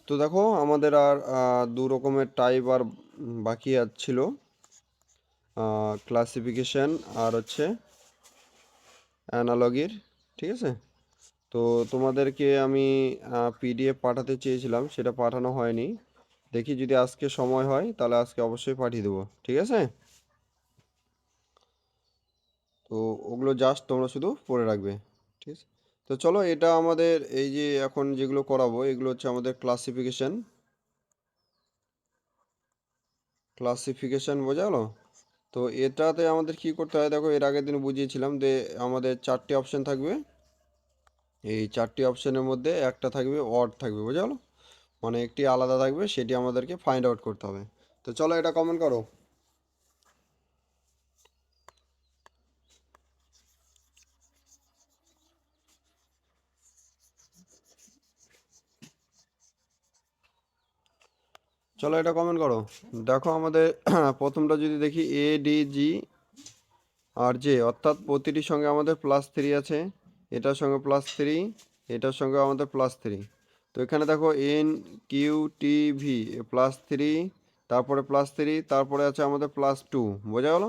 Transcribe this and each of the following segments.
তো দেখো আমাদের আর দু রকমের টাইপ আর বাকি ছিল, ক্লাসিফিকেশন আর হচ্ছে অ্যানালগির। ঠিক আছে, তো তোমাদেরকে আমি পিডিএফ পাঠাতে চেয়েছিলাম, সেটা পাঠানো হয়নি। দেখি যদি আজকে সময় হয় তাহলে আজকে অবশ্যই পাঠিয়ে দেবো। ঠিক আছে, তো ওগুলো জাস্ট তোমরা শুধু পড়ে রাখবে। ঠিক আছে, তো চলো, এটা আমাদের এই যে এখন যেগুলো করাবো এগুলো হচ্ছে আমাদের ক্লাসিফিকেশন। বোঝা গেলো? তো এটাতে আমাদের কি করতে হয় দেখো, এর আগের দিন বুঝিয়েছিলাম যে আমাদের চারটি অপশন থাকবে। এই চারটি অপশনের মধ্যে একটা থাকবে অড থাকবে, বোঝা গেলো? মানে একটি আলাদা থাকবে, সেটি আমাদেরকে ফাইন্ড আউট করতে হবে। তো চলো এটা কমেন্ট করো। চলো এটা কমেন্ট করো। দেখো আমাদের প্রথমটা যদি দেখি A D G R J, অর্থাৎ প্রতিটির সঙ্গে আমাদের +3 আছে, এটার সঙ্গে +3, এটার সঙ্গে আমাদের +3। তো এখানে দেখো এন কিউ টি ভি +3, তারপরে +3, তারপরে আছে আমাদের +2, বোঝা গেল?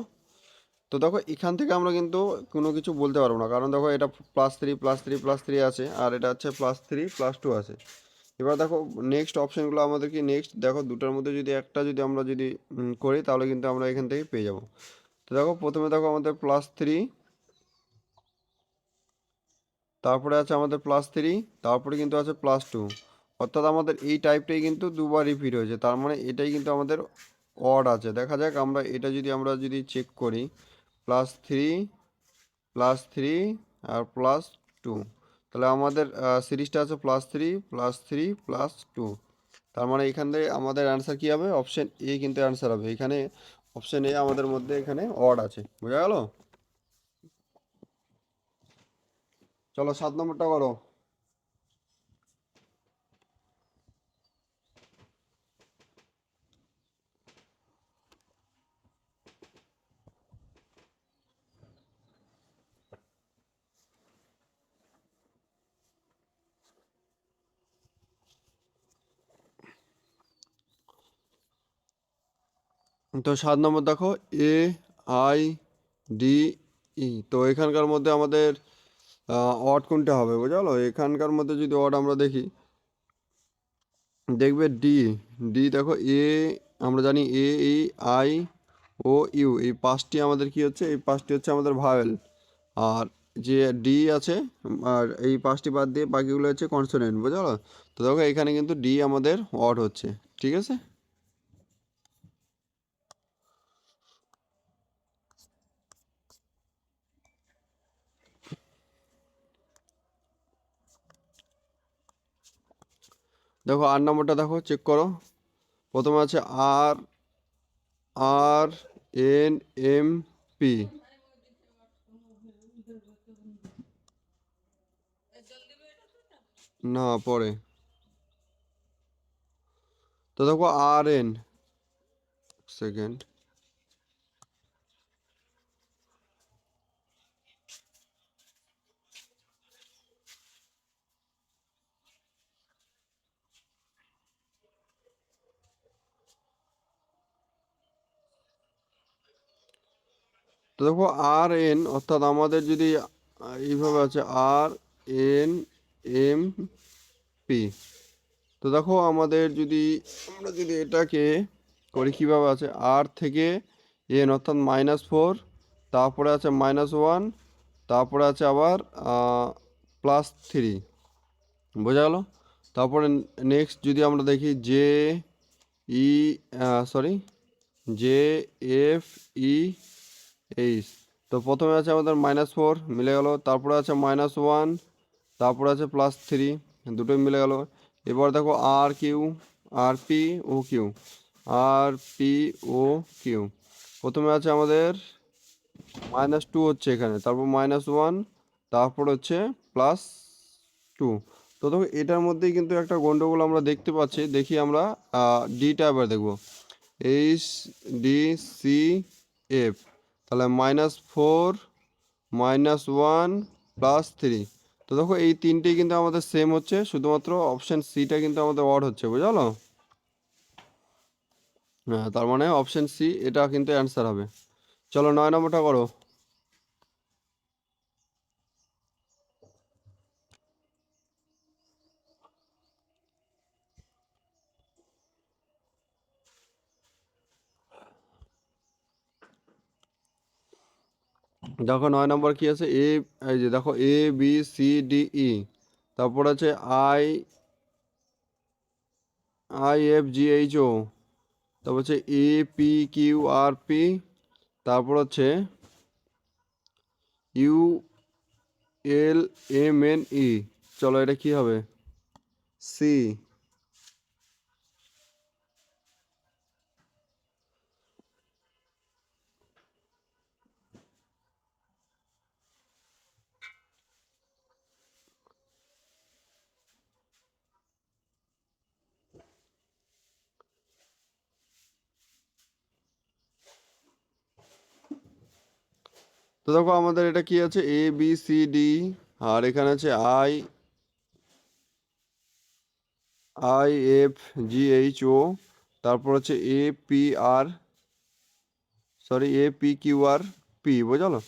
তো দেখো এখান থেকে আমরা কিন্তু কোনো কিছু বলতে পারবো না, কারণ দেখো এটা +3 আছে, আর এটা হচ্ছে +3 +2 আছে। এবার দেখো নেক্সট অপশানগুলো আমাদের কি, নেক্সট দেখো দুটার মধ্যে যদি একটা যদি আমরা যদি করি তাহলে কিন্তু আমরা এখান থেকে পেয়ে যাব। তো দেখো প্রথমে দেখো আমাদের +3, তারপরে আছে আমাদের +3, তারপরে কিন্তু আছে +2, অর্থাৎ আমাদের এই টাইপটাই কিন্তু দুবার রিপিট হয়েছে, তার মানে এটাই কিন্তু আমাদের অড আছে। দেখা যাক আমরা এটা যদি চেক করি, +3 +3 আর +2, তাহলে আমাদের সিরিজটা আছে +3 +3 +2। তার মানে এখান থেকে আমাদের অ্যান্সার কী হবে, অপশন এ কিন্তু অ্যান্সার হবে। এখানে অপশন এ আমাদের মধ্যে এখানে অড আছে, বোঝা গেল? চলো 7 নম্বরটা করো। তো 7 নম্বর দেখো এ আই ডি ই। তো এখানকার মধ্যে আমাদের অড কোনটা হবে, বোঝা গেলো? এখানকার মধ্যে যদি অড আমরা দেখি, দেখবে ডি। দেখো এ, আমরা জানি এ ই আই ও ইউ, এই পাঁচটি আমাদের কি হচ্ছে, এই পাঁচটি হচ্ছে আমাদের ভাওয়েল। আর যে ডি আছে, আর এই পাঁচটি বাদ দিয়ে বাকিগুলো হচ্ছে কনসোনেন্ট, বোঝা গেলো? তো দেখো এখানে কিন্তু ডি আমাদের অড হচ্ছে। ঠিক আছে, দেখো 8 নম্বরটা দেখো, চেক করো। প্রথমে আছে আর আর এন এম পি, না পরে। তো দেখো আর এন, সেকেন্ড, তো দেখো আর এন, অর্থাৎ আমাদের যদি এইভাবে আছে আর এন এম পি। তো দেখো আমাদের যদি আমরা যদি এটাকে করি কীভাবে আছে, আর থেকে এন অর্থাৎ -4, তারপরে আছে -1, তারপরে আছে আবার +3, বোঝা গেল? তারপরে নেক্সট যদি আমরা দেখি J E, sorry, J F E H. তো প্রথমে আছে আমাদের -4, মিলে গেল, তারপরে আছে -1, তারপরে আছে +3, দুটোই মিলে গেল। এবার দেখো আর কিউ, আর পি ও কিউ, আর পি ও কিউ। প্রথমে আছে আমাদের -2 হচ্ছে এখানে, তারপর -1, তারপর হচ্ছে +2। তো দেখো এটার মধ্যেই কিন্তু একটা গন্ডগোল আমরা দেখতে পাচ্ছি। দেখি আমরা ডিটা এবার দেখব, এইচ ডি সি এফ। তাহলে -4 -1 +3, তো দেখো এই তিনটেই কিন্তু আমাদের সেম হচ্ছে, শুধুমাত্র অপশন সিটা কিন্তু আমাদের অড হচ্ছে, বুঝলো? হ্যাঁ, তার মানে অপশন সি এটা কিন্তু অ্যান্সার হবে। চলো 9 নম্বরটা করো। দেখো 9 নম্বর কি আছে, এই যে দেখো ABCDE, তারপর আছে IFGHO, তারপর হচ্ছে APQRP, তারপর হচ্ছে ULMNE। চলো এটা কি হবে? সি। তো দেখো আমাদের এটা কি আছে, ABCD, আর এখানে আছে IFGHO, তারপর হচ্ছে APQRP, বুঝলো?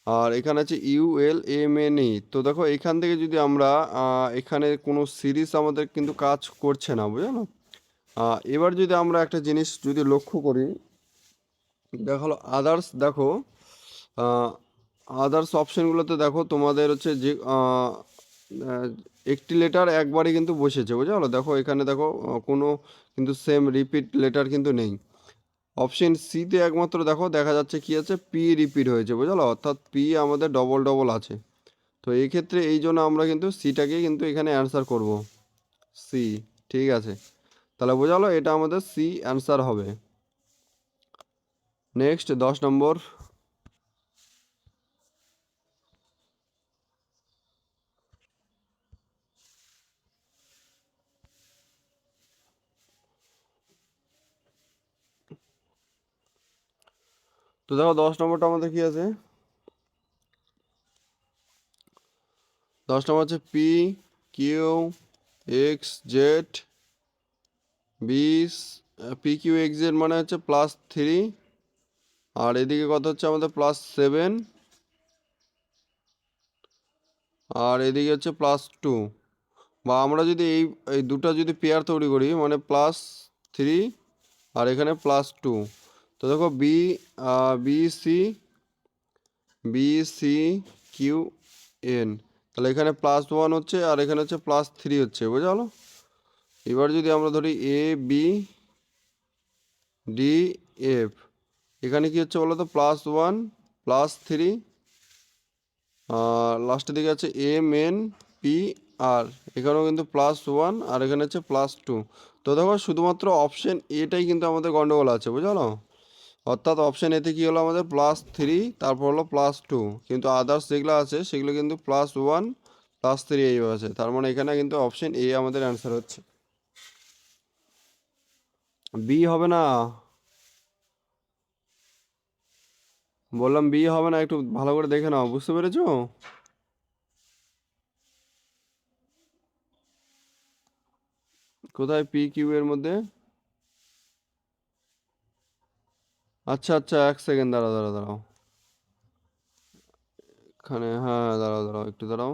আর এখানে আছে ULMNE। তো দেখো এখান থেকে যদি আমরা এখানে কোনো সিরিজ আমাদের কিন্তু কাজ করছে না, বুঝলো? এবার যদি আমরা একটা জিনিস যদি লক্ষ্য করি, দেখালো আদার্স, দেখো আদার্স অপশানগুলোতে দেখো তোমাদের হচ্ছে যে আহ, একটি লেটার একবারই কিন্তু বসেছে, বুঝলো? দেখো এখানে দেখো কোনো কিন্তু সেম রিপিট লেটার কিন্তু নেই। অপশন সিতে একমাত্র দেখো দেখা যাচ্ছে কি আছে, পি রিপিট হয়েছে, বুঝলো? অর্থাৎ পি আমাদের ডবল ডবল আছে। তো এই ক্ষেত্রে এই জন্য আমরা কিন্তু সিটাকে কিন্তু এখানে অ্যান্সার করব, সি। ঠিক আছে, তাহলে বোঝালো এটা আমাদের সি অ্যান্সার হবে। নেক্সট 10 নম্বর। তো দেখো 10 নম্বরটা আমাদের কি আছে, 10 নম্বর হচ্ছে PQXZ, বিশ, PQXZ মানে হচ্ছে +3, আর এদিকে কত হচ্ছে আমাদের +7, আর এদিকে হচ্ছে +2। বা আমরা যদি এই এই দুটো যদি পেয়ার তৈরি করি, মানে +3 আর এখানে +2। তো দেখো BC QN, তাহলে এখানে +1 হচ্ছে আর এখানে হচ্ছে +3 হচ্ছে, বুঝা গেলো? এবার যদি আমরা ধরি ABDF, এখানে কি হচ্ছে বলো তো, +1 +3, লাস্টের দিকে আছে MNPR, এখানেও কিন্তু +1 আর এখানে হচ্ছে +2। তো দেখো শুধুমাত্র অপশন এটাই কিন্তু আমাদের গন্ডগোল আছে, বুঝলো? অর্থাৎ অপশন এতে কি হলো আমাদের +3, তারপর হলো +2, কিন্তু আদার্স যেগুলো আছে সেগুলো কিন্তু +1 +3 এইভাবে আছে। তার মানে এখানে কিন্তু অপশন এ আমাদের অ্যান্সার হচ্ছে। বি হবে না, বললাম বি হবে না, একটু ভালো করে দেখে নাও, বুঝতে পেরেছো? কোথায় PQ এর মধ্যে? আচ্ছা আচ্ছা, 1 সেকেন্ড, দাঁড়াও দাঁড়াও দাঁড়াও, এখানে হ্যাঁ, দাঁড়াও দাঁড়াও একটু দাঁড়াও।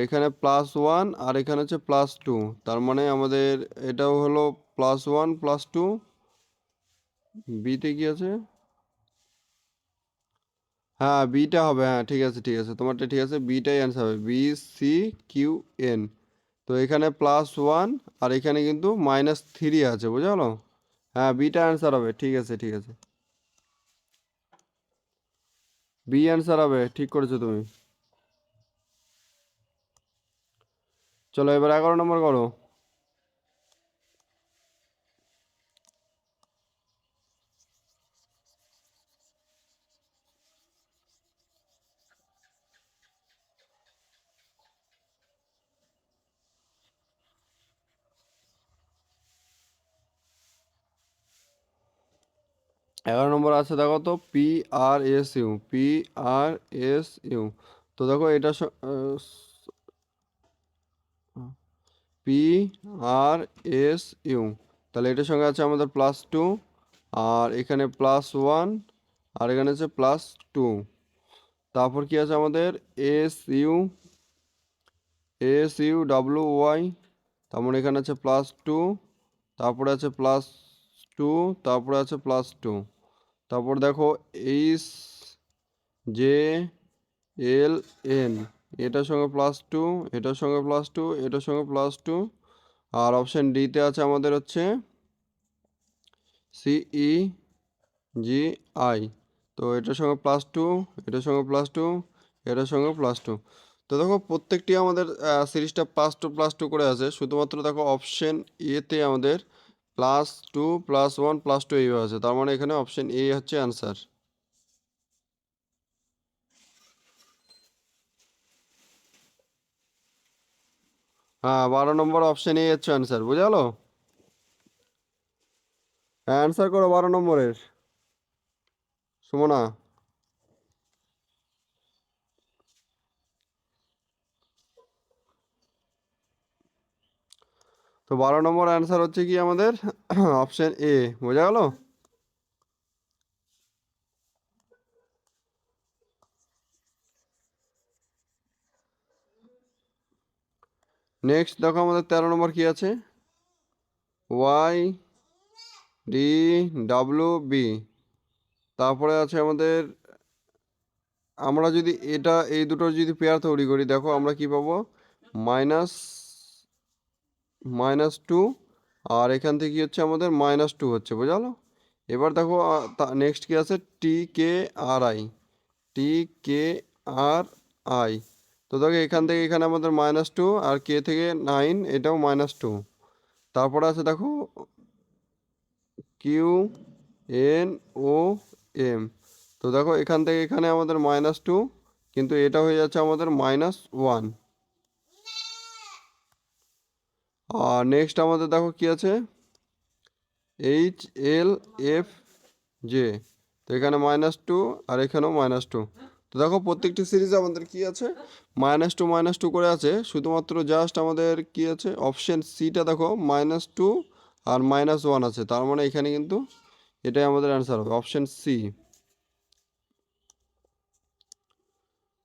এখানে +1 আর এখানে হচ্ছে +2, তার মানে আমাদের এটাও হলো +1 +2। বিতে কি আছে? হ্যাঁ, বিটা হবে, হ্যাঁ ঠিক আছে ঠিক আছে, তোমারটা ঠিক আছে, বিটাই অ্যান্সার হবে, BCQN। তো এখানে +1 আর এখানে কিন্তু -3 আছে, বুঝা গেলো? হ্যাঁ, বিটা অ্যান্সার হবে, ঠিক আছে ঠিক আছে, বি অ্যান্সার হবে, ঠিক করেছো তুমি। চলো এবার 11 নম্বর করো। 11 নম্বর আছে দেখো তো, PRSU, PRSU, তো দেখো এটা পি আর এস ইউ, তাহলে এটার সঙ্গে আছে আমাদের +2, আর এখানে +1, আর এখানে আছে +2। তারপর কি আছে আমাদের SU তারপর এখানে আছে +2, তারপরে আছে +2, তারপরে আছে +2। তারপর দেখো HJLN, এটার সঙ্গে +2, এটার সঙ্গে +2, এটার সঙ্গে +2। আর অপশান ডিতে আছে আমাদের হচ্ছে CEGI, তো এটার সঙ্গে +2, এটার সঙ্গে +2, এটার সঙ্গে +2। তো দেখো প্রত্যেকটি আমাদের সিরিজটা +2 করে আছে, শুধুমাত্র দেখো অপশন এতে আমাদের +2 +1 +2 এইভাবে আছে, তার মানে এখানে অপশন এ হচ্ছে অ্যান্সার। হ্যাঁ, 12 নম্বর অপশন এ হচ্ছে অ্যান্সার, বুঝা গেলো? অ্যান্সার করো 12 নম্বরের, সুমনা। তো 12 নম্বর অ্যান্সার হচ্ছে কি আমাদের অপশন এ, বোঝা গেল? নেক্সট দেখো আমাদের 13 নম্বর কি আছে, YDWB। তারপরে আছে আমাদের, আমরা যদি এই দুটোর যদি পেয়ার তৈরি করি, দেখো আমরা কি পাবো, মাইনাস -2, আর এখান থেকে কি হচ্ছে আমাদের -2 হচ্ছে, বোঝালো? এবার দেখো নেক্সট কি আছে, TKRI। তো দেখো এখান থেকে এখানে আমাদের -2, আর কে থেকে 9, এটাও -2। তারপরে আছে দেখো QNOM। তো দেখো এখান থেকে এখানে আমাদের -2, কিন্তু এটা হয়ে যাচ্ছে আমাদের -1। আর নেক্সট আমাদের দেখো কি আছে, HLFJ। তো এখানে -2, আর এখানেও -2। তো দেখো প্রত্যেকটি সিরিজে আমাদের কি আছে, -2 করে আছে, শুধুমাত্র জাস্ট আমাদের কি আছে, অপশন সিটা দেখো -2 আর -1 আছে, তার মানে এখানে কিন্তু এটাই আমাদের অ্যান্সার হবে, অপশন সি।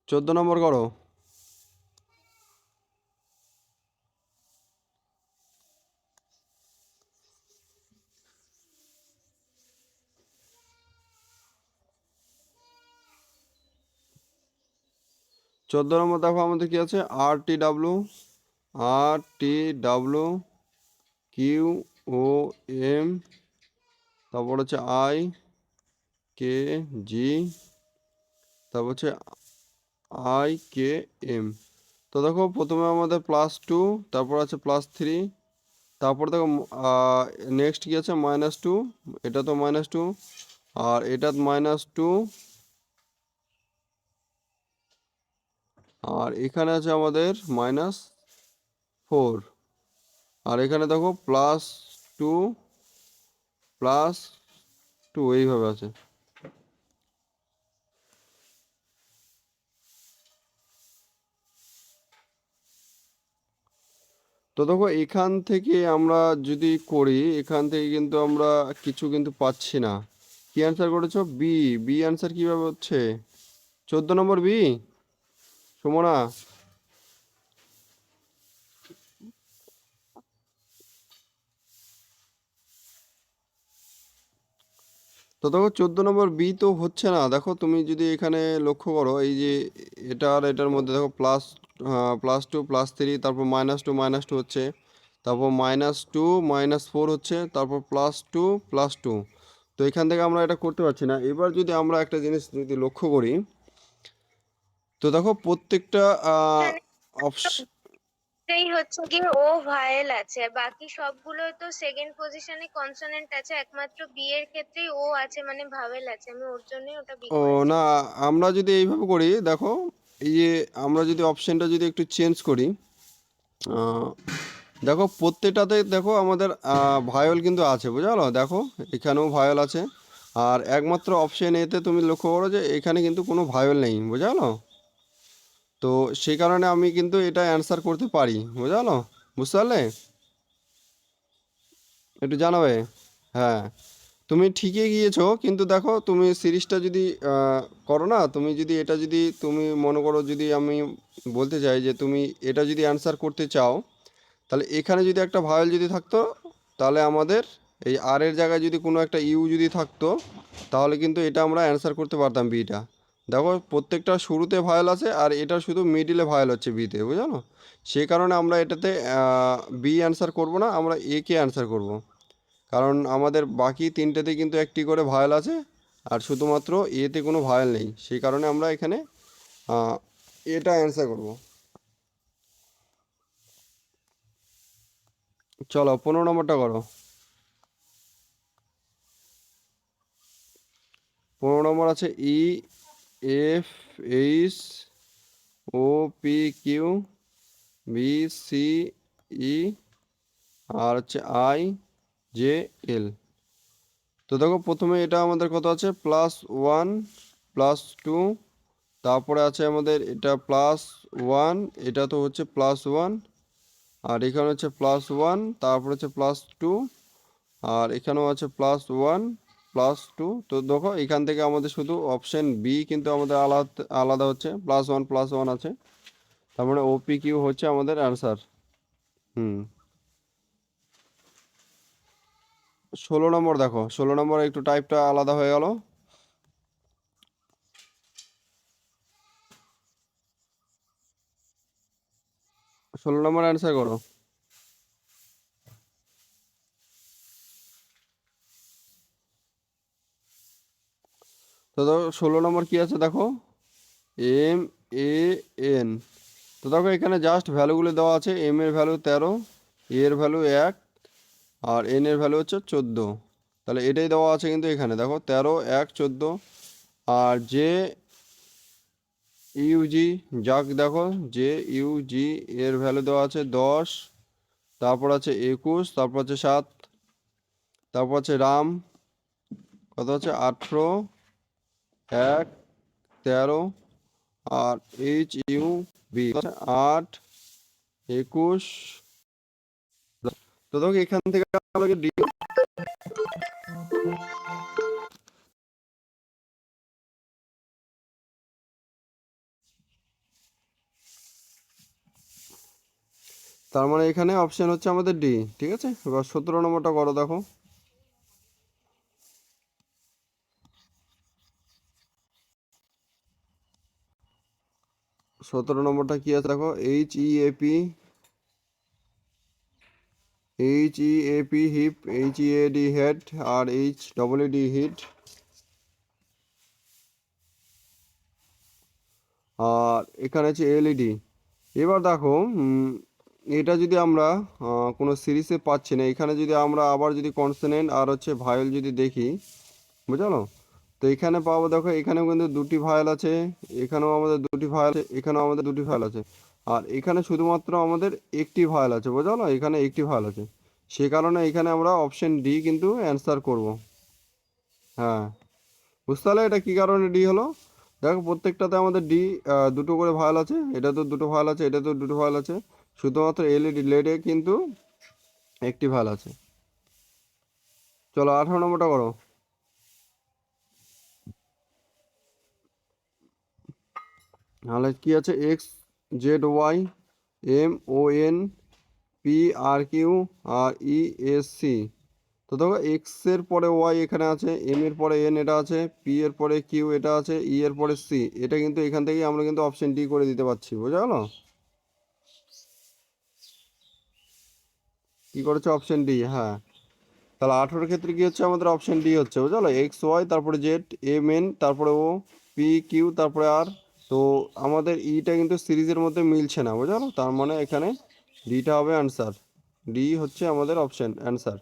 14 নম্বর করো। 14 নম্বর দেখো আমাদের কি আছে, RTW QOM, তারপর হচ্ছে IKG, তারপর হচ্ছে IKM। তো দেখো প্রথমে আমাদের +2, তারপর আছে +3, তারপর দেখো নেক্সট কি আছে, -2, এটা তো -2, আর এটা -2, আর এখানে আছে আমাদের -4, আর এখানে দেখো +2 +2 এইভাবে আছে। তো দেখো এখান থেকে আমরা যদি করি, এখান থেকে কিন্তু আমরা কিছু কিন্তু পাচ্ছি না। কি অ্যান্সার করেছো, বি। বি অ্যান্সার কিভাবে হচ্ছে, 14 নম্বর বি, সুমনা। তো দেখো 14 নম্বর বি তো হচ্ছে না, দেখো তুমি যদি এখানে লক্ষ্য করো, এই যে এটা আর এটার মধ্যে দেখো +2 +3, তারপর -2 -2 হচ্ছে, তারপর -2 -4 হচ্ছে, তারপর +2 +2। তো এখান থেকে আমরা এটা করতে পারছি না। এবার যদি আমরা একটা জিনিস যদি লক্ষ্য করি, তো দেখো প্রত্যেকটা এখানে অপশন, এই হচ্ছে কি ও ভায়েল আছে, আর বাকি সবগুলো তো সেকেন্ড পজিশনে কনসোনেন্ট আছে, একমাত্র বি এর ক্ষেত্রেই ও আছে, মানে ভাওয়েল আছে, আমি ওর জন্যই ওটা বি ও করেছি। না, আমরা যদি এইভাবে করি, দেখো এই যে আমরা যদি অপশনটা যদি একটু চেঞ্জ করি, দেখো প্রত্যেকটাতে দেখো আমাদের ভায়োল কিন্তু আছে, বুঝা গেলো? দেখো এখানেও ভায়োল আছে, আর একমাত্র অপশন এতে তুমি লক্ষ্য করো যে এখানে কিন্তু কোনো ভায়োল নেই, বুঝা গেলো? তো সেই কারণে আমি কিন্তু এটা অ্যান্সার করতে পারি, বুঝলো? বুঝতে পারলে? একটু জানাবে। হ্যাঁ, তুমি ঠিকই গিয়েছো, কিন্তু দেখো তুমি সিরিজটা যদি করো না, তুমি যদি এটা যদি তুমি মনে করো, যদি আমি বলতে চাই যে তুমি এটা যদি অ্যান্সার করতে চাও, তাহলে এখানে যদি একটা ভাওয়েল যদি থাকতো, তাহলে আমাদের এই আর এর জায়গায় যদি কোনো একটা ইউ যদি থাকতো, তাহলে কিন্তু এটা আমরা অ্যান্সার করতে পারতাম বিটা। দেখো প্রত্যেকটা শুরুতে ভাওয়েল আছে, আর এটা শুধু মিডিলে ভাওয়েল হচ্ছে বিতে, বুঝলো? সেই কারণে আমরা এটাতে বি অ্যান্সার করব না, আমরা এ কে অ্যান্সার করব। কারণ আমাদের বাকি তিনটেতে কিন্তু একটি করে ভাওয়েল আছে, আর শুধুমাত্র এতে কোনো ভাওয়েল নেই, সেই কারণে আমরা এখানে এটা অ্যান্সার করব। চলো 15 নম্বরটা করো। 15 নম্বর আছে ই, এফ, এইচ, ও, পি, কিউ, বি, সি, ই, আর হচ্ছে আই, জে, এল। তো দেখো প্রথমে এটা আমাদের কত আছে, +1, +2, তারপরে আছে আমাদের এটা +1, এটা তো হচ্ছে +1, আর এখানে হচ্ছে +1, তারপরে হচ্ছে +2, আর এখানেও আছে +1, +2। তো দেখো এখান থেকে আমাদের শুধু অপশন বি কিন্তু আমাদের আলাদা আলাদা হচ্ছে, +1 আছে, তার মানে ওপি কিউ হচ্ছে আমাদের অ্যান্সার। হুম। 16 নম্বর দেখো, 16 নম্বর একটু টাইপটা আলাদা হয়ে গেল। 16 নম্বর অ্যান্সার করো। তো দেখো 16 নম্বর কি আছে দেখো, এম, এ, এন। তো দেখো এখানে জাস্ট ভ্যালুগুলো দেওয়া আছে, এম এর ভ্যালু 13, এর ভ্যালু 1, আর এন এর ভ্যালু হচ্ছে 14। তাহলে এটাই দেওয়া আছে কিন্তু এখানে দেখো 13, 1, 14। আর জে ইউজি, যাক দেখো জে ইউজি এর ভ্যালু দেওয়া আছে 10, তারপর আছে 21, তারপর আছে 7, তারপর আছে রাম, কত আছে 18, 1, 13, আর এইচ ইউ বি 8, 21। তো দেখো এখান থেকে আমরা তার মানে এখানে অপশন হচ্ছে আমাদের ডি। ঠিক আছে, এবার 17 নম্বরটা করো দেখো। 17 নম্বরটা কি আছে দেখো, HEAP, HEAP heap, HEAD head, আর HEED হিট, আর এখানে আছে এলইডি। এবার দেখো এটা যদি আমরা কোনো সিরিজে পাচ্ছি না, এখানে যদি আমরা আবার যদি কনসোনেন্ট আর হচ্ছে ভায়োল যদি দেখি, বুঝলো? তো এখানে পাবো দেখো, এখানেও কিন্তু দুটি ভায়োল আছে, এখানেও আমাদের দুটি ভায়োল আছে, এখানেও আমাদের দুটি ভায়োল আছে, আর এখানে শুধুমাত্র আমাদের একটি ভায়োল আছে, বুঝলো? এখানে একটি ভায়োল আছে, সে কারণে এখানে আমরা অপশন ডি কিন্তু অ্যান্সার করব। হ্যাঁ, বুঝতে পারলে এটা কী কারণে ডি হলো? দেখো প্রত্যেকটাতে আমাদের ডি দুটো করে ভায়োল আছে, এটা তো দুটো ভায়োল আছে, এটা তো দুটো ভায়োল আছে, শুধুমাত্র এলইডি লেডে কিন্তু একটি ভায়োল আছে। চলো 18 নম্বরটা করো। তাহলে কি আছে, এক্স, জেড, ওয়াই, এম, ও, এন, পি, আর, কিউ, আর, ই, এস, সি। তো দেখো এক্স এর পরে ওয়াই এখানে আছে, এম এর পরে এন এটা আছে, পি এর পরে কিউ এটা আছে, ই এর পরে সি, এটা কিন্তু এখান থেকেই আমরা কিন্তু অপশন ডি করে দিতে পারছি, বোঝা গেল? কি করেছে, অপশন ডি। হ্যাঁ, তাহলে 18 ক্ষেত্রে কি হচ্ছে, আমাদের অপশন ডি হচ্ছে, বুঝলো? এক্স, ওয়াই, তারপরে জেড, এম, এন, তারপরে ও, পি, কিউ, তারপরে আর। তো আমাদের ইটা কিন্তু সিরিজের মধ্যে মিলছে না, বুঝলো? তার মানে এখানে ডিটা হবে অ্যান্সার, ডি হচ্ছে আমাদের অপশন অ্যান্সার।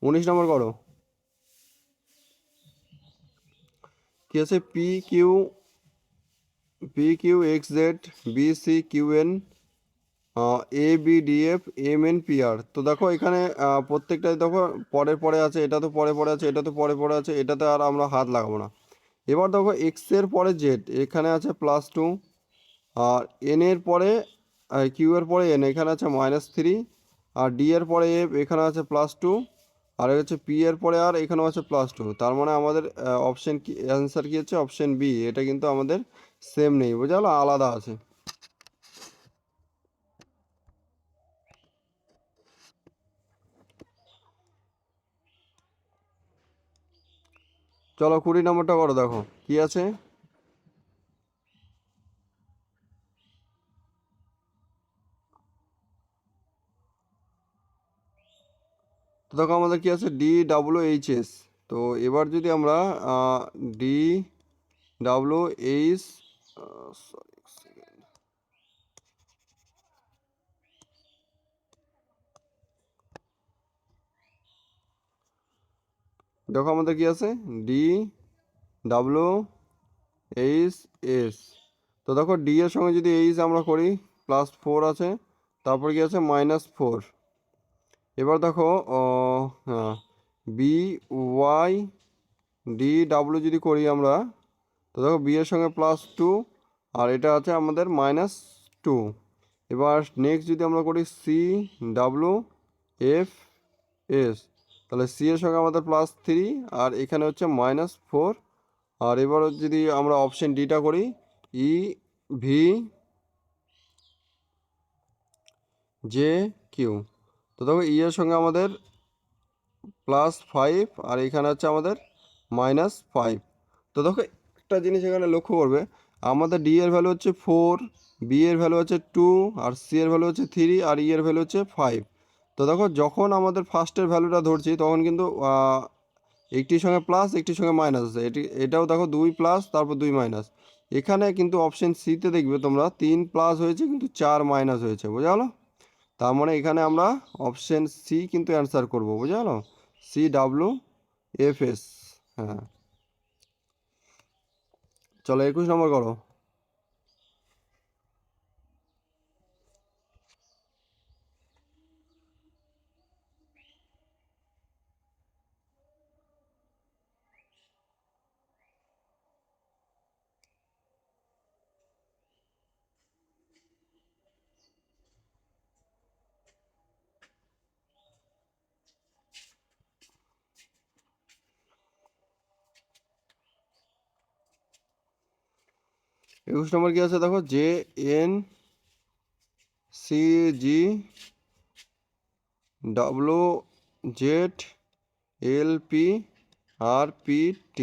19 নম্বর করো। কি আছে, P Q X Z, B C Q N, A B D F, M N P R. তো দেখো এখানে প্রত্যেকটাই দেখো পরে পরে আছে, এটা তো পরে পরে আছে, এটা তো পরে পরে আছে, এটাতে আর আমরা হাত লাগাবো না। এবার দেখো এক্স এর পরে জেড, এখানে আছে +2, আর এন এর পরে কিউ এর পরে এন, এখানে আছে -3, আর ডি এর পরে এফ, এখানে আছে +2, আর হচ্ছে পি এর পরে আর, এখানেও আছে +2। তার মানে আমাদের অপশন কি, অ্যান্সার কি হচ্ছে অপশন বি। এটা কিন্তু আমাদের সেম নেই, বোঝা গেল, আলাদা আছে। চলো 20 নম্বরটা করো, দেখো কি আছে। তো দেখো আমাদের কি আছে, DWHS। তো এবার যদি আমরা DWH, সরি, দেখো আমাদের কি আছে, DWHS। তো দেখো ডি এর সঙ্গে যদি এইচ আমরা করি, +4 আছে, তারপর কি আছে -4। এবার দেখো হ্যাঁ, BYDW যদি করি আমরা, তো দেখো বি এর সঙ্গে +2, আর এটা আছে আমাদের -2। এবার নেক্সট যদি আমরা করি CWFS, তাহলে সি এর সঙ্গে আমাদের +3, আর এখানে হচ্ছে -4। আর এবার যদি আমরা অপশন ডিটা করি, EVJQ, তো দেখো ই এর সঙ্গে আমাদের +5, আর এখানে হচ্ছে আমাদের -5। তো দেখো একটা জিনিস এখানে লক্ষ্য করবে, আমাদের ডি এর ভ্যালু হচ্ছে 4, বি এর ভ্যালু হচ্ছে 2, আর সি এর ভ্যালু হচ্ছে 3, আর ই এর ভ্যালু হচ্ছে 5। তো দেখো যখন আমাদের ফার্স্টের ভ্যালুটা ধরছি, তখন কিন্তু একটির সঙ্গে প্লাস, একটির সঙ্গে মাইনাস আছে। এটাও দেখো 2 প্লাস, তারপর 2 মাইনাস। এখানে কিন্তু অপশন সিতে দেখবে তোমরা 3 প্লাস হয়েছে, কিন্তু 4 মাইনাস হয়েছে, বোঝা গেলো। তার মানে এখানে আমরা অপশন সি কিন্তু অ্যান্সার করব, বুঝা গেল, CWFS। হ্যাঁ, চলো 21 নম্বর করো। 21 নম্বর কি আছে দেখো, JNCG WZLPRPT।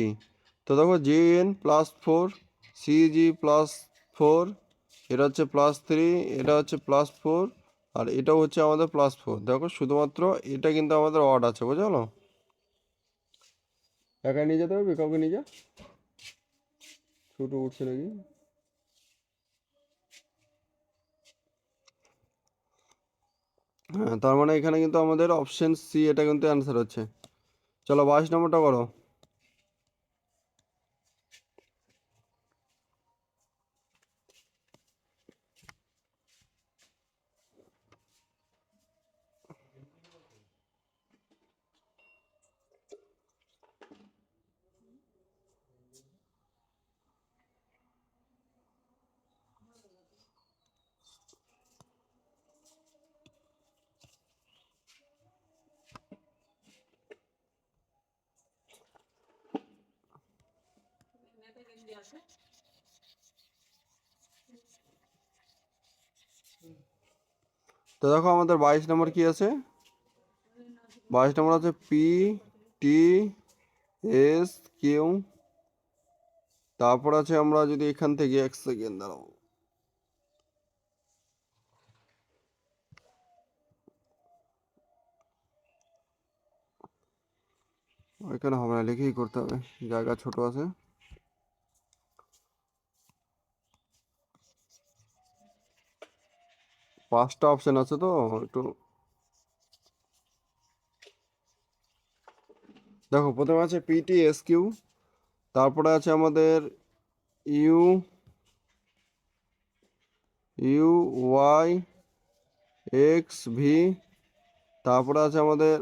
তো দেখো JN+4, CG+4, এটা হচ্ছে +3, এটা হচ্ছে +4, আর এটাও হচ্ছে আমাদের +4। দেখো শুধুমাত্র এটা কিন্তু আমাদের অড আছে, বুঝা গেলো। একা নিয়ে যেতে হবে, কাউকে নিয়ে যা, ছোটো উঠছে নাকি। হ্যাঁ, তার মানে এখানে কিন্তু আমাদের অপশন সি এটা কিন্তু অ্যান্সার হচ্ছে। চলো 22 নম্বরটা করো। তো দেখো আমাদের 22 নম্বর কি আছে, 22 নম্বর আছে PTSQ। তারপর আছে, আমরা যদি এখান থেকে 1 সেকেন্ড দাঁড়াও, এখানে হবে না, লিখেই করতে হবে, জায়গা ছোট আছে। পাঁচটা অপশন আছে তো একটু দেখো। প্রথমে আছে PTSQ, তারপরে আছে আমাদের ইউ UYXV, তারপরে আছে আমাদের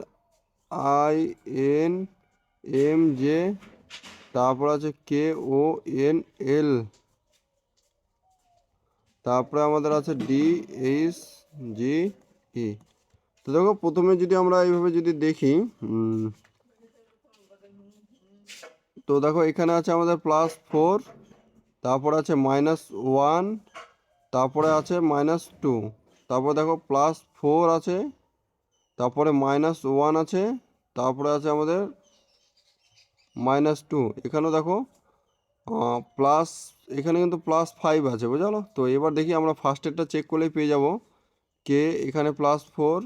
INMJ, তারপর আছে KONL, তারপরে আমাদের আছে ডি এইচ জি ই। তো দেখো প্রথমে যদি আমরা এইভাবে যদি দেখি, তো দেখো এখানে আছে আমাদের +4, তারপরে আছে -1, তারপরে আছে -2, তারপরে দেখো +4 আছে, তারপরে -1 আছে, তারপরে আছে আমাদের -2। এখানেও দেখো প্লাস, এখানে কিন্তু +5 আছে, বুঝলো? তো এবার দেখি আমরা ফার্স্টেরটা চেক করলেই পেয়ে যাব কে এখানে +4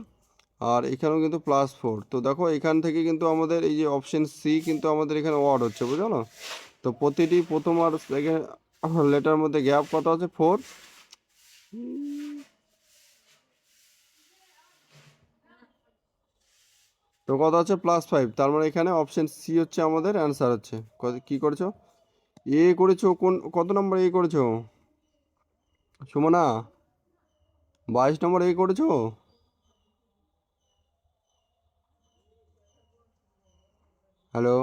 আর এখানেও কিন্তু +4। তো দেখো এখান থেকে কিন্তু আমাদের এই যে অপশন সি কিন্তু আমাদের এখানে ওয়ার্ড হচ্ছে, বুঝলো? তো প্রতিটি প্রথম আর সেকেন্ড লেটার মধ্যে গ্যাপ কত আছে? 4। তো কত আছে? +5। তার মানে এখানে অপশন সি হচ্ছে আমাদের অ্যান্সার হচ্ছে। কি করেছো? এ করেছো? কত নম্বর এ করেছো সুমনা? 22 নম্বর এ করেছো? হ্যালো?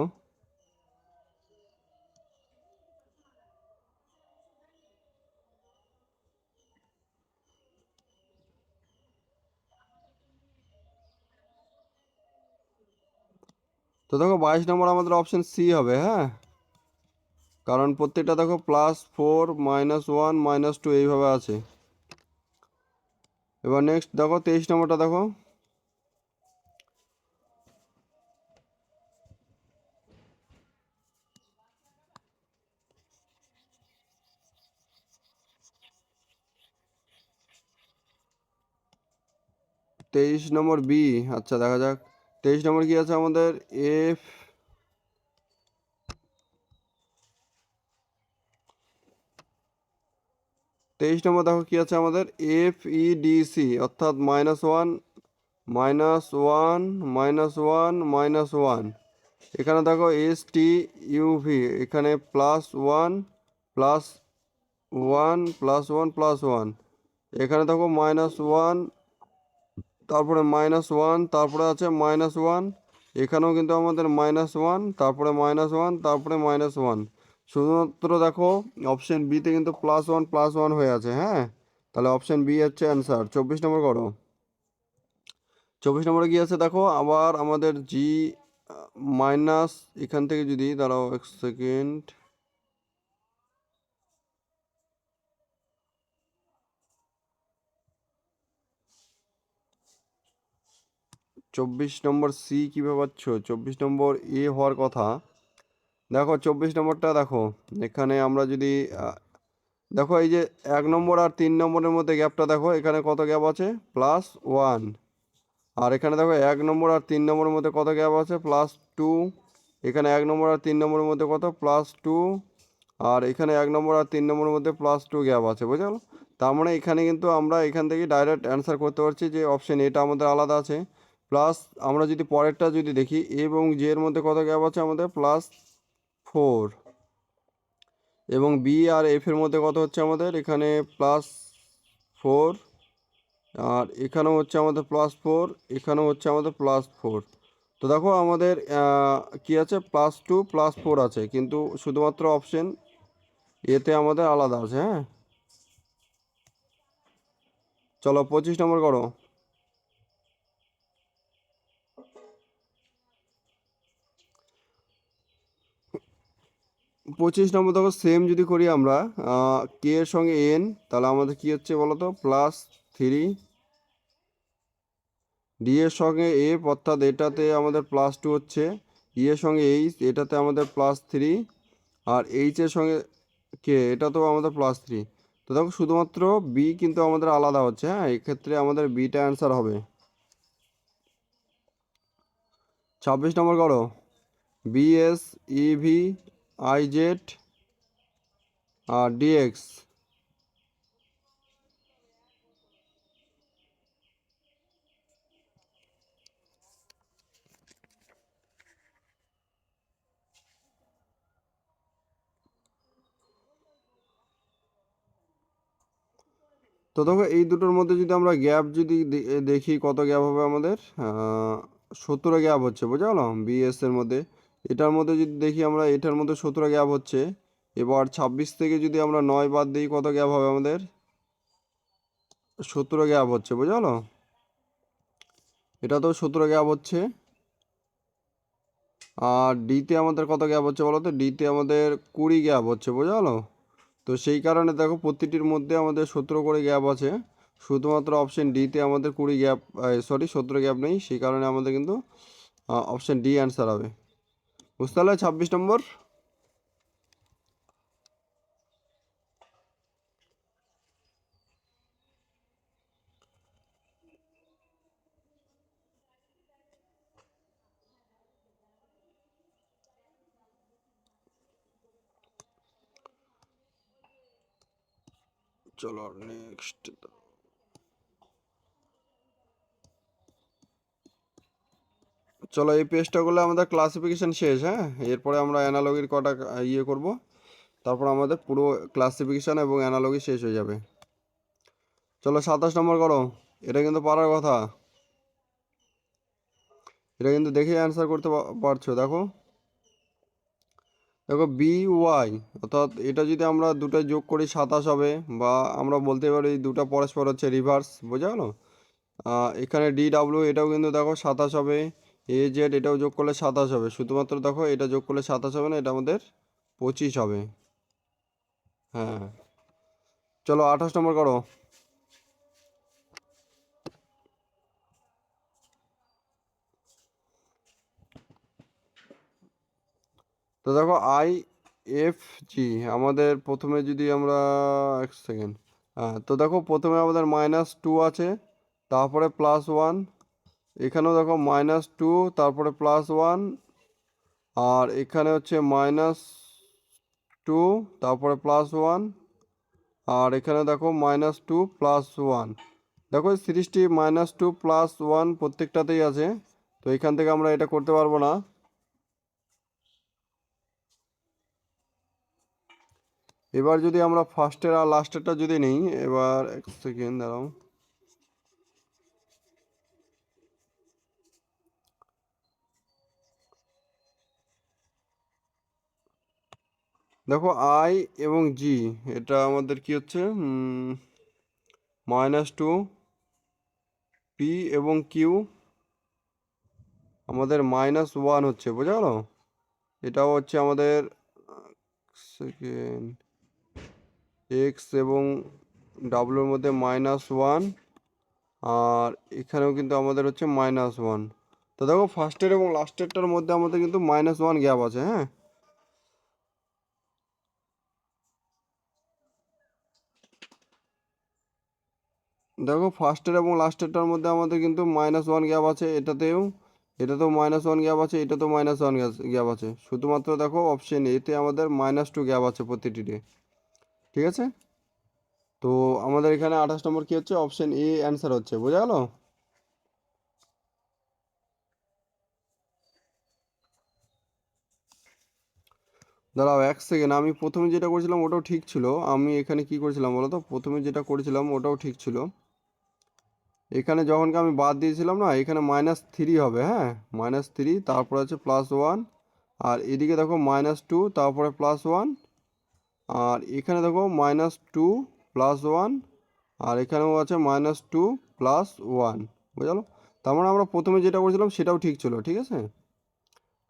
তো দেখো 22 নম্বর আমাদের অপশন সি হবে, হ্যাঁ, কারণ প্রত্যেকটা দেখো +4 -1 -2 এইভাবে আছে। এবার নেক্সট দেখো 23 নম্বরটা দেখো। তেইশ নম্বর বি। আচ্ছা দেখা যাক 23 নম্বর কি আছে আমাদের? এফ। 23 নম্বর দেখো কি আছে আমাদের? FEDC, অর্থাৎ -1 -1 -1 -1। এখানে দেখো STUV, এখানে +1 +1 +1 +1। এখানে দেখো -1, তারপরে -1, তারপরে আছে -1। এখানেও কিন্তু আমাদের -1, তারপরে -1, তারপরে -1। শুধুমাত্র দেখো অপশন বিতে কিন্তু +1 +1 হয়ে আছে, হ্যাঁ। তাহলে অপশন বি হচ্ছে অ্যান্সার। 24 নম্বর করো। 24 নম্বরে কি আছে দেখো, আবার আমাদের জি মাইনাস, এখান থেকে যদি দাঁড়াও 1 সেকেন্ড, 24 নম্বর সি কীভাবে পাচ্ছ? 24 নম্বর এ হওয়ার কথা। দেখো 24 নম্বরটা দেখো, এখানে আমরা যদি দেখো এই যে 1 নম্বর আর 3 নম্বরের মধ্যে গ্যাপটা দেখো, এখানে কত গ্যাপ আছে? +1। আর এখানে দেখো 1 নম্বর আর 3 নম্বরের মধ্যে কত গ্যাপ আছে? +2। এখানে 1 নম্বর আর 3 নম্বরের মধ্যে কত? +2। আর এখানে 1 নম্বর আর 3 নম্বরের মধ্যে +2 গ্যাপ আছে, বুঝলো? তার মানে এখানে কিন্তু আমরা এখান থেকে ডাইরেক্ট অ্যান্সার করতে পারছি যে অপশন এটা আমাদের আলাদা আছে। প্লাস আমরা যদি পরেরটা যদি দেখি, এ এবং জে এর মধ্যে কত গ্যাপ আছে আমাদের? +4। এবং বি আর এফ এর মধ্যে কত হচ্ছে আমাদের? এখানে +4, আর এখানেও হচ্ছে আমাদের +4, এখানেও হচ্ছে আমাদের +4। তো দেখো আমাদের কি আছে? +2 +4 আছে, কিন্তু শুধুমাত্র অপশন এতে আমাদের আলাদা আছে, হ্যাঁ। চলো 25 নম্বর করো। 25 নম্বর দেখো সেম যদি করি আমরা, কে এর সঙ্গে এন, তাহলে আমাদের কি হচ্ছে বলো তো? +3। ডি এর সঙ্গে এফ, অর্থাৎ এটাতে আমাদের +2 হচ্ছে। ই এর সঙ্গে এইচ, এটাতে আমাদের +3। আর এইচ এর সঙ্গে কে, এটাতেও আমাদের +3। তো দেখো শুধুমাত্র বি কিন্তু আমাদের আলাদা হচ্ছে, হ্যাঁ। এক্ষেত্রে আমাদের বিটা অ্যান্সার হবে। 26 নম্বর করো। বিএস ইভি আইজেড আর ডিএক্স। তো দেখো এই দুটোর মধ্যে যদি আমরা গ্যাপ যদি দেখি, কত গ্যাপ হবে আমাদের? 17 গ্যাপ হচ্ছে, বুঝলো? বিএস এর মধ্যে, এটার মধ্যে যদি দেখি আমরা, এটার মধ্যে 17 গ্যাপ হচ্ছে। এবার 26 থেকে যদি আমরা 9 বাদ দিই, কত গ্যাপ হবে আমাদের? 17 গ্যাপ হচ্ছে, বুঝা গেলো? এটা তো 17 গ্যাপ হচ্ছে। আর ডিতে আমাদের কত গ্যাপ হচ্ছে বলো তো? ডিতে আমাদের 20 গ্যাপ হচ্ছে, বোঝা গেলো? তো সেই কারণে দেখো প্রতিটির মধ্যে আমাদের 17 করে গ্যাপ আছে। শুধুমাত্র অপশন ডিতে আমাদের 20 গ্যাপ, সরি 17 গ্যাপ নেই, সেই কারণে আমাদের কিন্তু অপশন ডি অ্যান্সার হবে। বুঝতে পারলে? 26 নম্বর। চলো নেক্সট। চলো এই পেজটা করলে আমাদের ক্লাসিফিকেশন শেষ। হ্যাঁ, এরপরে আমরা অ্যানালগির কটা ইয়ে করব, তারপর আমাদের পুরো ক্লাসিফিকেশন এবং অ্যানালগি শেষ হয়ে যাবে। চলো 27 নম্বর করো। এটা কিন্তু পারার কথা, এটা কিন্তু দেখে অ্যান্সার করতে পারছো। দেখো দেখো বি ওয়াই, অর্থাৎ এটা যদি আমরা দুটো যোগ করি 27 হবে, বা আমরা বলতে পারি দুটো পরস্পর হচ্ছে রিভার্স, বোঝা গেলো? এখানে ডি ডাব্লিউ এটাও কিন্তু দেখো 27 হবে, এ জেড এটাও যোগ করলে 27 হবে, শুধুমাত্র দেখো এটা যোগ করলে 27 হবে না, এটা আমাদের 25 হবে। হ্যাঁ, চলো 28 নম্বর করো। তো দেখো আই এফ জি, আমাদের প্রথমে যদি আমরা এক সেকেন্ড, হ্যাঁ তো দেখো প্রথমে আমাদের -2 আছে, তারপরে +1, এখানেও দেখো -2, তারপরে +1, আর এখানে হচ্ছে -2, তারপরে +1, আর এখানে দেখো -2 +1। দেখো এই সিরিজটি -2 +1 প্রত্যেকটাতেই আছে, তো এখান থেকে আমরা এটা করতে পারবো না। এবার যদি আমরা ফার্স্টের আর লাস্টেরটা যদি নিই, এবার এক সেকেন্ড দাঁড়াও। দেখো আই এবং জি, এটা আমাদের কি হচ্ছে, -2, পি এবং কিউ আমাদের -1 হচ্ছে, বোঝা গেল? এটাও হচ্ছে আমাদের সেকেন্ড এক্স এবং ডাব্লুর মধ্যে -1, আর এখানেও কিন্তু আমাদের হচ্ছে -1। তো দেখো ফার্স্টের এবং লাস্টেরটার মধ্যে আমাদের কিন্তু -1 গ্যাপ আছে। হ্যাঁ, দেখো ফার্স্টের এবং লাস্টেরটার মধ্যে আমাদের কিন্তু -1 গ্যাপ আছে, এটাতেও, এটাতেও -1 গ্যাপ আছে, এটাতেও -1 গ্যাপ আছে। শুধুমাত্র দেখো অপশন এতে আমাদের -2 গ্যাপ আছে প্রতিটিতে। ঠিক আছে, তো আমাদের এখানে 28 নম্বর কি হচ্ছে, অপশন এ অ্যান্সার হচ্ছে, বোঝা গেল? দাঁড়াও এক সেকেন্ড, আমি প্রথমে যেটা করেছিলাম ওটাও ঠিক ছিল। আমি এখানে কি করেছিলাম বলো তো? প্রথমে যেটা করেছিলাম ওটাও ঠিক ছিল। এখানে যখন আমি বাদ দিয়েছিলাম না, এখানে -3 হবে। হ্যাঁ, -3, তারপর আছে +1, আর এদিকে দেখো -2, তারপরে +1, আর এখানে দেখো -2 +1, আর এখানেও আছে -2 +1, বুঝলো? তার মানে আমরা প্রথমে যেটা করেছিলাম সেটাও ঠিক ছিল। ঠিক আছে,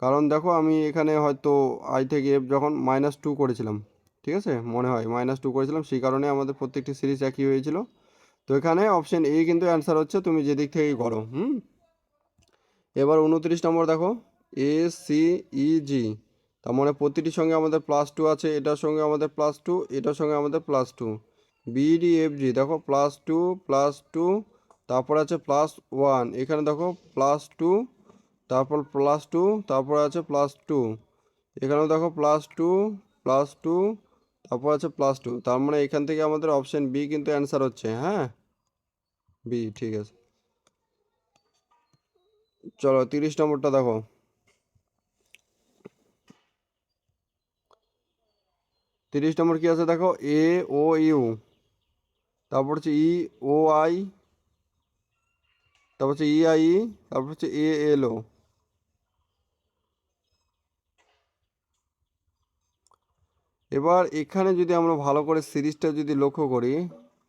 কারণ দেখো আমি এখানে হয়তো আই থেকে এফ যখন -2 করেছিলাম, ঠিক আছে, মনে হয় -2 করেছিলাম, সেই কারণে আমাদের প্রত্যেকটি সিরিজ একই হয়েছিল। তো এখানে অপশন এ কিন্তু অ্যান্সার হচ্ছে, তুমি যেদিক থেকেই করো। এবার 29 নম্বর দেখো, এ সি ই জি, তার মানে প্রতিটির সঙ্গে আমাদের +2 আছে, এটার সঙ্গে আমাদের +2, এটার সঙ্গে আমাদের +2। বি ডি এফ জি দেখো +2 +2, তারপর আছে +1, এখানে দেখো +2, তারপর +2, তারপর আছে +2, এখানেও দেখো +2 +2, তারপর আছে +2। তার মানে এখান থেকে আমাদের অপশন বি কিন্তু অ্যান্সার হচ্ছে। হ্যাঁ, বি ঠিক আছে। চলো 30 নম্বরটা দেখো। 30 নম্বর কি আছে দেখো, এ ও ইউ, তারপর হচ্ছে ই ও আই, তারপর হচ্ছে ই আই ই, তারপর হচ্ছে এ এল ও। এবার এখানে যদি আমরা ভালো করে সিরিজটা যদি লক্ষ্য করি,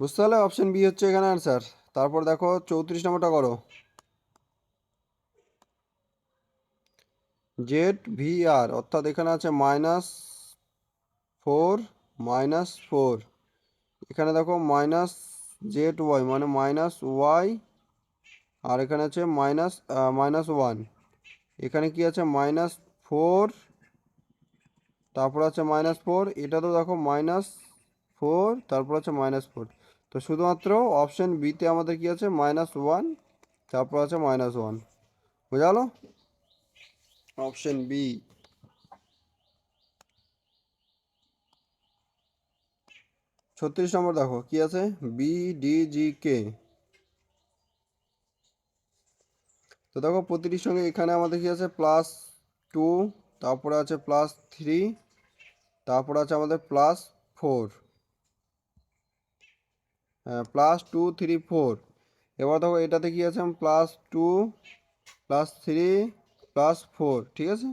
বুঝতে পারলে অপশন বি হচ্ছে এখানে অ্যান্সার। তারপর দেখো 34 নম্বরটা করো। জেড ভি আর অর্থাৎ এখানে আছে -4 -4, এখানে দেখো -ZY মানে -Y, আর এখানে আছে -1, এখানে কি আছে -4, তারপর আছে -4, এটা তো দেখো -4, তারপর আছে -4, তো শুধুমাত্র অপশন বিতে আমাদের কি আছে -1, তারপর আছে -1, বুঝা গেল? Option B. 36 নম্বর দেখো কি আছে, BDGK। তো দেখো প্রতিটির সঙ্গে এখানে আমাদের কি আছে +2, তারপরে আছে +3, তারপর আছে আমাদের +4, হ্যাঁ +2 3 4। এবার দেখো এটাতে কি আছে +2 +3 +4, ঠিক আছে।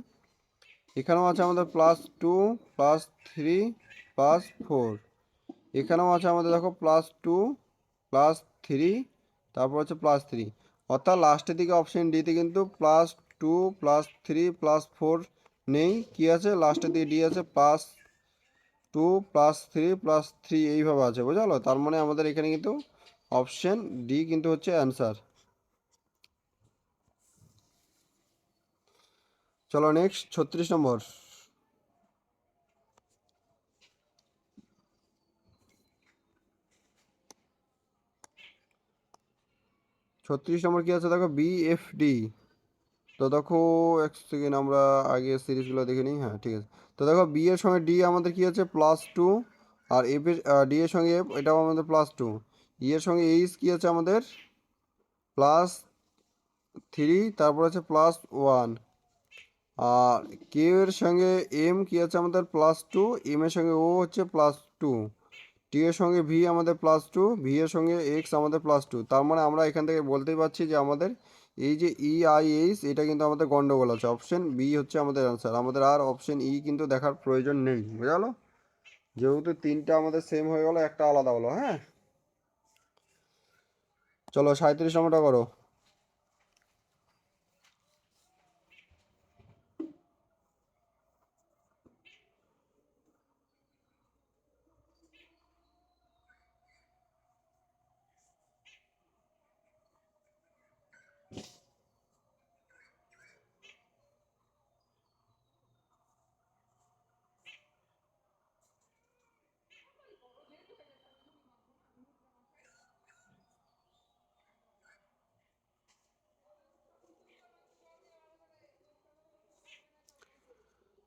এখানেও আছে আমাদের +2 +3 +4, এখানেও আছে আমাদের দেখো +2 +3, তারপর হচ্ছে +3, অর্থাৎ লাস্টের দিকে অপশন ডিতে কিন্তু +2 +3 +4 নেই, কি আছে লাস্টের দিকে ডি আছে +2 +3 +3 এইভাবে আছে, বুঝা গেলো? তার মানে আমাদের এখানে কিন্তু অপশন ডি কিন্তু হচ্ছে অ্যান্সার। চলো নেক্সট 36 নম্বর। 36 নম্বর কি আছে দেখো, BFD। তো দেখো এক সেকেন্ড, আমরা আগে সিরিজগুলো দেখে নিই, হ্যাঁ ঠিক আছে। তো দেখো বি এর সঙ্গে ডি আমাদের কি আছে +2, আর এফ এর ডি এর সঙ্গে এফ, এটাও আমাদের +2, ই এর সঙ্গে এইচ কি আছে আমাদের +3, তারপর আছে +1, আর কেউ এর সঙ্গে এম কি আছে আমাদের +2, এম এর সঙ্গে ও হচ্ছে +2, টি এর সঙ্গে ভি আমাদের +2, ভি এর সঙ্গে এক্স আমাদের +2। তার মানে আমরা এখান থেকে বলতেই পারছি যে আমাদের এই যে EIH এটা কিন্তু আমাদের গন্ডগোল আছে, অপশন বি হচ্ছে আমাদের অ্যান্সার। আমাদের আর অপশন ই কিন্তু দেখার প্রয়োজন নেই, বুঝা গেলো? যেহেতু তিনটা আমাদের সেম হয়ে গেল, একটা আলাদা হলো, হ্যাঁ। চলো 37 নম্বরটা করো।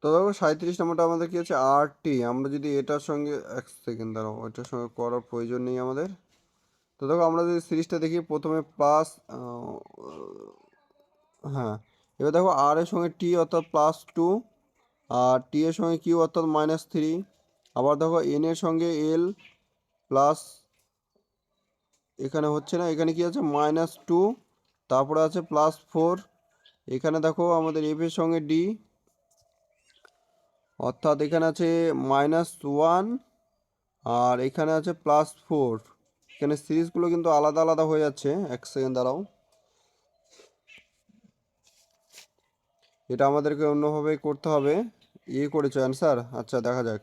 তো দেখো 37 নম্বরটা আমাদের কি আছে RT। আমরা যদি এটার সঙ্গে এক সেকেন্ড দাঁড়াও, এটার সঙ্গে করার প্রয়োজন নেই আমাদের। তো দেখো আমরা যদি সিরিজটা দেখি, প্রথমে প্লাস, হ্যাঁ, এবার দেখো আর এর সঙ্গে টি অর্থাৎ +2, আর টি এর সঙ্গে কিউ অর্থাৎ -3, আবার দেখো এন এর সঙ্গে এল প্লাস, এখানে হচ্ছে না, এখানে কি আছে -2, তারপরে আছে +4, এখানে দেখো আমাদের এফ এর সঙ্গে ডি অর্থাৎ এখানে আছে -1, আর এখানে আছে +4। এখানে সিরিজগুলো কিন্তু আলাদা আলাদা হয়ে যাচ্ছে, এক সেকেন্ড দাঁড়াও, এটা আমাদেরকে অন্যভাবে করতে হবে। করেছো অ্যান্সার, আচ্ছা দেখা যাক।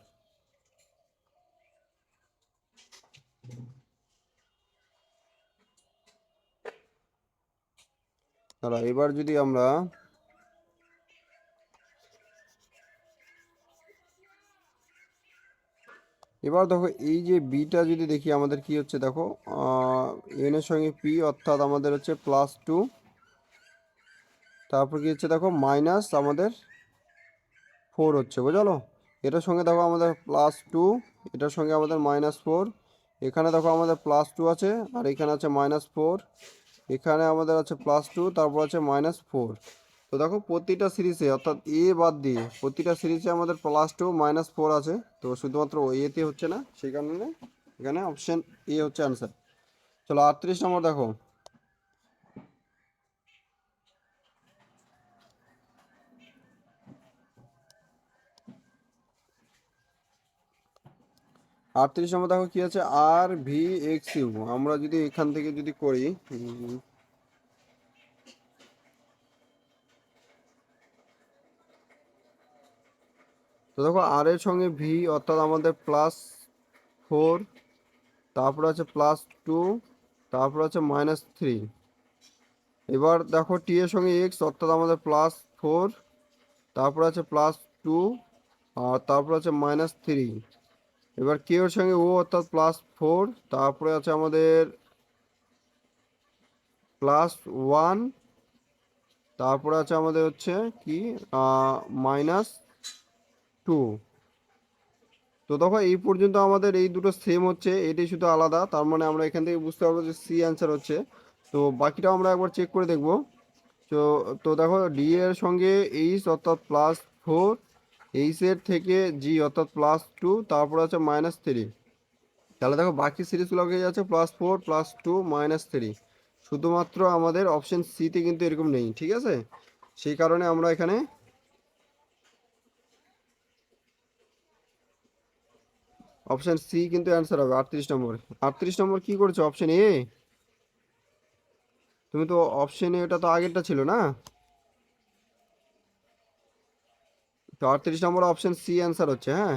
দাঁড়া, এবার যদি আমরা এবার দেখো এই যে বিটা যদি দেখি, আমাদের কি হচ্ছে দেখো, এন এর সঙ্গে পি অর্থাৎ আমাদের হচ্ছে +2, তারপর কি হচ্ছে দেখো মাইনাস আমাদের 4 হচ্ছে, বুঝলো? এটার সঙ্গে দেখো আমাদের +2, এটার সঙ্গে আমাদের -4, এখানে দেখো আমাদের +2 আছে, আর এখানে আছে -4, এখানে আমাদের আছে +2, তারপর আছে -4। তো দেখো প্রতিটা সিরিজে অর্থাৎ এ বাদ দিয়ে প্রতিটা সিরিজে আমাদের +2 -4 আছে, তো শুধুমাত্র এতে হচ্ছে না, সেই কারণে এখানে অপশন এ হচ্ছে অ্যান্সার। চলো 38 নম্বর দেখো। 38 নম্বর দেখো কি আছে, আর ভি এক্স ইউ। আমরা যদি এখান থেকে যদি করি, তো দেখো আর এর সঙ্গে ভি অর্থাৎ আমাদের +4, তারপর আছে +2, তারপর আছে -3। এবার দেখো টি এর সঙ্গে এক্স অর্থাৎ আমাদের +4, তারপর আছে +2, আর তারপর আছে -3। এবার কে এর সঙ্গে ও অর্থাৎ +4, তারপরে আছে আমাদের +1, তারপরে আছে আমাদের হচ্ছে কি -2। তো দেখো এই পর্যন্ত আমাদের এই দুটো সেম হচ্ছে, এটাই শুধু আলাদা। তার মানে আমরা এখান থেকে বুঝতে পারবো যে সি অ্যান্সার হচ্ছে। তো বাকিটাও আমরা একবার চেক করে দেখবো। তো তো দেখো ডি এর সঙ্গে এইচ অর্থাৎ +4, এইচ এর থেকে জি অর্থাৎ +2, তারপর আছে -3। তাহলে দেখো বাকি সিরিজগুলো হয়ে যাচ্ছে +4, +2, -3। শুধুমাত্র আমাদের অপশন সিতে কিন্তু এরকম নেই, ঠিক আছে? সেই কারণে আমরা এখানে অপশন সি কিন্তু অ্যান্সার হবে 38 নম্বর। 38 নম্বর কি করেছো, অপশন এ? তুমি তো অপশন এটা তো আগেরটা ছিল না? তো 38 নম্বর অপশন সি অ্যান্সার হচ্ছে, হ্যাঁ।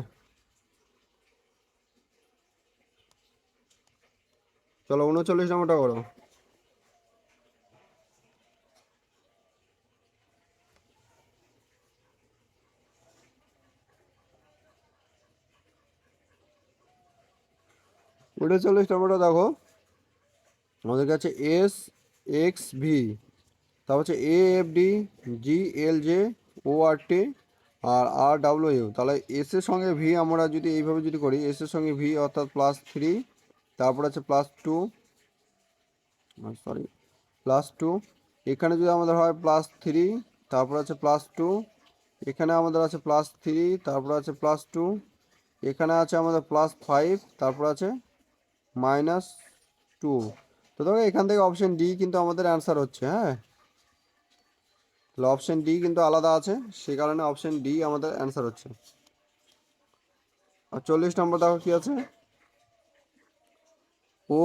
চলো 39 নম্বরটা করো। ওটা 40 নম্বরটা দেখো, আমাদের কাছে এস এক্স ভি, তারপর হচ্ছে A F D, G L J, O R T, R R W U. তাহলে এস এর সঙ্গে ভি আমরা যদি এইভাবে যদি করি, এস এর সঙ্গে ভি অর্থাৎ +3, তারপর আছে +2, সরি +2। এখানে যদি আমাদের হয় +3, তারপর আছে +2। এখানে আমাদের আছে +3, তারপর আছে +2। এখানে আছে আমাদের +5, তারপর আছে -2। তো দেখো এখান থেকে অপশন ডি কিন্তু আমাদের অ্যান্সার হচ্ছে, হ্যাঁ। তাহলে অপশন ডি কিন্তু আলাদা আছে, সে কারণে অপশন ডি আমাদের অ্যান্সার হচ্ছে। আর 40 নম্বর দেখো কি আছে, ও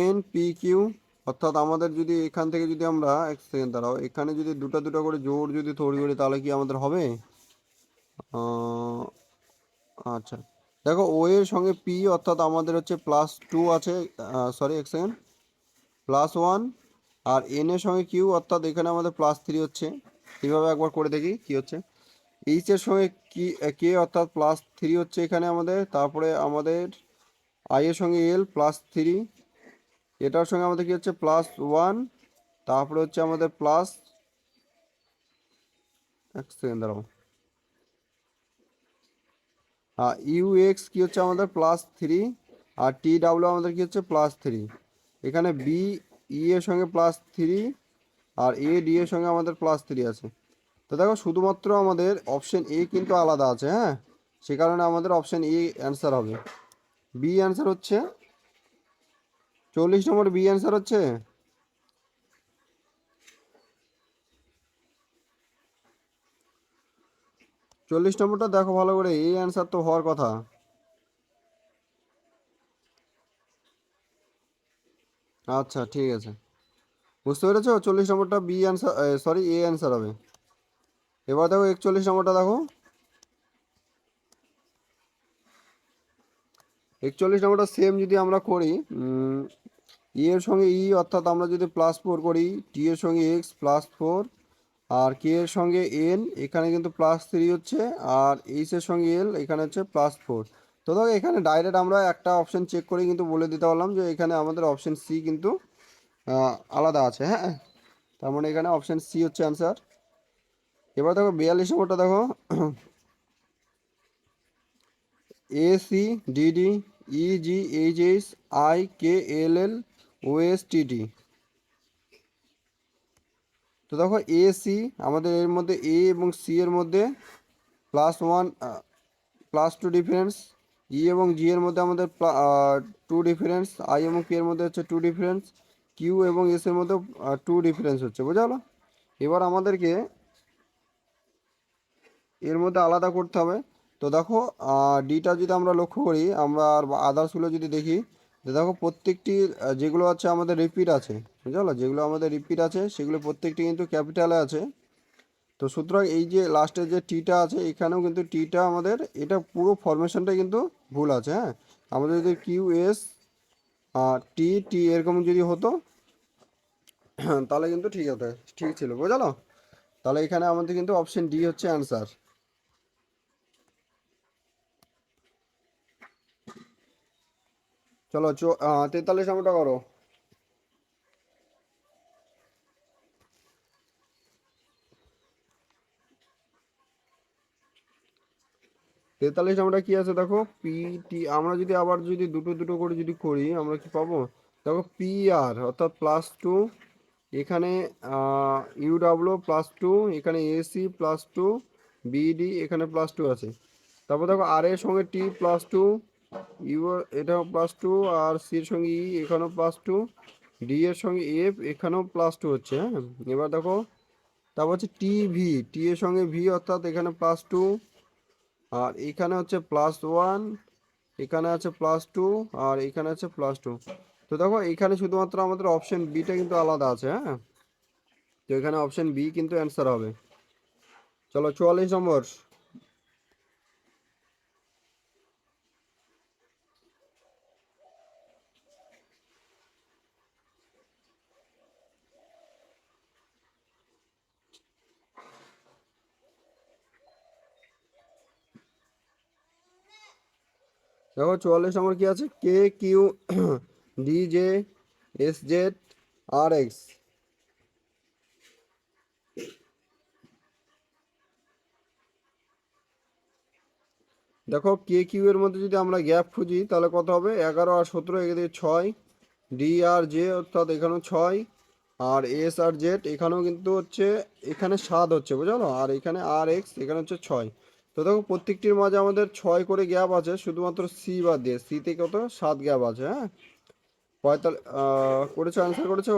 এন পি কিউ। অর্থাৎ আমাদের যদি এখান থেকে যদি আমরা এক সেকেন্ড দাঁড়াও, এখানে যদি দুটো দুটো করে জোড় যদি তৈরি করি তাহলে কি আমাদের হবে? আচ্ছা, দেখো ও এর সঙ্গে পি অর্থাৎ আমাদের হচ্ছে +2 আছে, সরি এক সেকেন্ড, +1। আর এন এর সঙ্গে কিউ অর্থাৎ এখানে আমাদের +3 হচ্ছে। এইভাবে একবার করে দেখি কি হচ্ছে। এইচ এর সঙ্গে কি কে অর্থাৎ +3 হচ্ছে এখানে আমাদের। তারপরে আমাদের আই এর সঙ্গে এল +3, এটার সঙ্গে আমাদের কি হচ্ছে +1। তারপরে হচ্ছে আমাদের এক সেকেন্ড দাঁড়াও, ইউ এক্স কি হচ্ছে আমাদের +3, আর টি ডাব্লিউ আমাদের কি হচ্ছে +3। এখানে বি ই এর সঙ্গে +3, আর এ ডি এর সঙ্গে আমাদের +3 আছে। তো দেখো শুধুমাত্র আমাদের অপশন এ কিন্তু আলাদা আছে, হ্যাঁ। সে কারণে আমাদের অপশন এ অ্যান্সার হবে। বি অ্যান্সার হচ্ছে 40 নম্বর, বি অ্যান্সার হচ্ছে। 40 নম্বরটা দেখো ভালো করে, এই অ্যান্সার তো হওয়ার কথা। আচ্ছা ঠিক আছে, বুঝতে পেরেছো? 40 নম্বরটা B answer, sorry A answer হবে। এবার দেখো 41 নম্বরটা দেখো, 41 নম্বরটা সেম যদি আমরা করি, ই এর সঙ্গে ই অর্থাৎ আমরা যদি +4 করি, টি এর সঙ্গে এক্স +4, আর কে এর সঙ্গে এন এখানে কিন্তু +3 হচ্ছে, আর এইচ এর সঙ্গে এল এখানে হচ্ছে +4। তো দেখো এখানে ডাইরেক্ট আমরা একটা অপশন চেক করে কিন্তু বলে দিতে পারলাম যে এখানে আমাদের অপশন সি কিন্তু আলাদা আছে, হ্যাঁ। তার মানে এখানে অপশন সি হচ্ছে অ্যান্সার। এবার দেখো 42 নম্বরটা দেখো, A C D D, E G H H, I K L L, O S T T. তো দেখো এ সি আমাদের এর মধ্যে এ এবং সি এর মধ্যে +1 +2 ডিফারেন্স, ই এবং জি এর মধ্যে আমাদের 2 ডিফারেন্স, আই এবং কে এর মধ্যে হচ্ছে 2 ডিফারেন্স, কিউ এবং এস এর মধ্যে 2 ডিফারেন্স হচ্ছে, বোঝা হলো? এবার আমাদেরকে এর মধ্যে আলাদা করতে হবে। তো দেখো ডিটা যদি আমরা লক্ষ্য করি, আমরা আর আদার্সগুলো যদি দেখি, তো দেখো প্রত্যেকটি যেগুলো আছে আমাদের রিপিট আছে, বুঝলো, যেগুলো আমাদের রিপিট আছে সেগুলো প্রত্যেকটি কিন্তু ক্যাপিটালে আছে। তো সুতরাং এই যে লাস্টের যে টিটা আছে এখানেও কিন্তু টিটা আমাদের এটা পুরো ফরমেশনটা কিন্তু ভুল আছে। হ্যাঁ, আমাদের যদি কিউ এস টি টি এরকম যদি হতো তাহলে কিন্তু ঠিক হতো, ঠিক ছিল, বুঝলো। তাহলে এখানে আমাদের কিন্তু অপশন ডি হচ্ছে অ্যান্সার। চলো 43 নম্বরটা করো। 43 নম্বরটা কি আছে দেখো, পি টি। আমরা যদি আবার যদি দুটো দুটো করে যদি করি আমরা কি পাবো, দেখো পি আর অর্থাৎ +2, এখানে ইউডাব্লিউ +2, এখানে এসি +2, বিডি এখানে +2 আছে। তারপর দেখো আর এর সঙ্গে টি +2, ইউ এটাও +2, আর সির সঙ্গে ই এখানেও +2, ডি এর সঙ্গে এফ এখানেও +2 হচ্ছে। হ্যাঁ, এবার দেখো তারপর হচ্ছে টি ভি, টি এর সঙ্গে ভি অর্থাৎ এখানে +2, আর এখানে হচ্ছে +1, এখানে আছে +2, আর এখানে আছে +2। তো দেখো এখানে শুধুমাত্র আমাদের অপশন বিটা কিন্তু আলাদা আছে। হ্যাঁ, তো এখানে অপশন বি কিন্তু অ্যান্সার হবে। চলো 44 নম্বর। দেখো 44 নম্বর কি আছে, K Q D J S Z R X. দেখো কে কিউ এর মধ্যে যদি আমরা গ্যাপ খুঁজি তাহলে কত হবে, 11 আর 17 এদিকে 6, ডি আর জে অর্থাৎ এখানেও 6, আর এস আর জেড এখানেও কিন্তু হচ্ছে, এখানে 7 হচ্ছে, বুঝলো, আর এখানে আর এক্স এখানে হচ্ছে 6। তো দেখো প্রত্যেকটির মাঝে আমাদের 6 করে গ্যাপ আছে, শুধুমাত্র সি বাদ দিয়ে, সিতে কত 7 গ্যাপ আছে। হ্যাঁ, 45 করেছো, অ্যান্সার করেছো।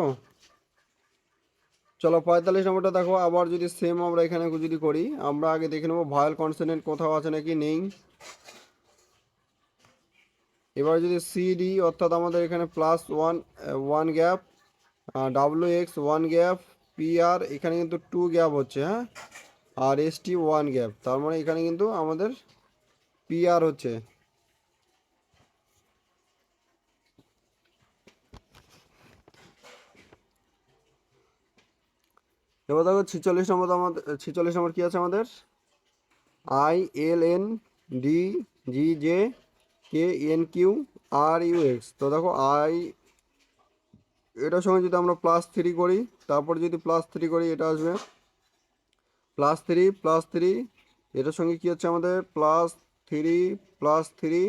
চলো 45 নম্বরটা দেখো, আবার যদি সেম আমরা এখানে যদি করি, আমরা আগে দেখে নেবো ভায়াল কনসোনেন্ট কোথাও আছে নাকি নেই। এবার যদি সিডি অর্থাৎ আমাদের এখানে +1 1 gap, W X 1 gap, P আর এখানে কিন্তু 2 গ্যাপ হচ্ছে। হ্যাঁ, আর এস টি 1 গ্যাপ, তার মানে এখানে কিন্তু আমাদের পি আর হচ্ছে। এবার দেখো 46 নম্বর, আমাদের 46 নম্বর কি আছে আমাদের, I L N D G J K N Q R U X. তো দেখো আই এটার সঙ্গে যদি আমরা +3 করি, তারপর যদি +3 করি এটা আসবে +3 এটার সঙ্গে কি হচ্ছে আমাদের +3,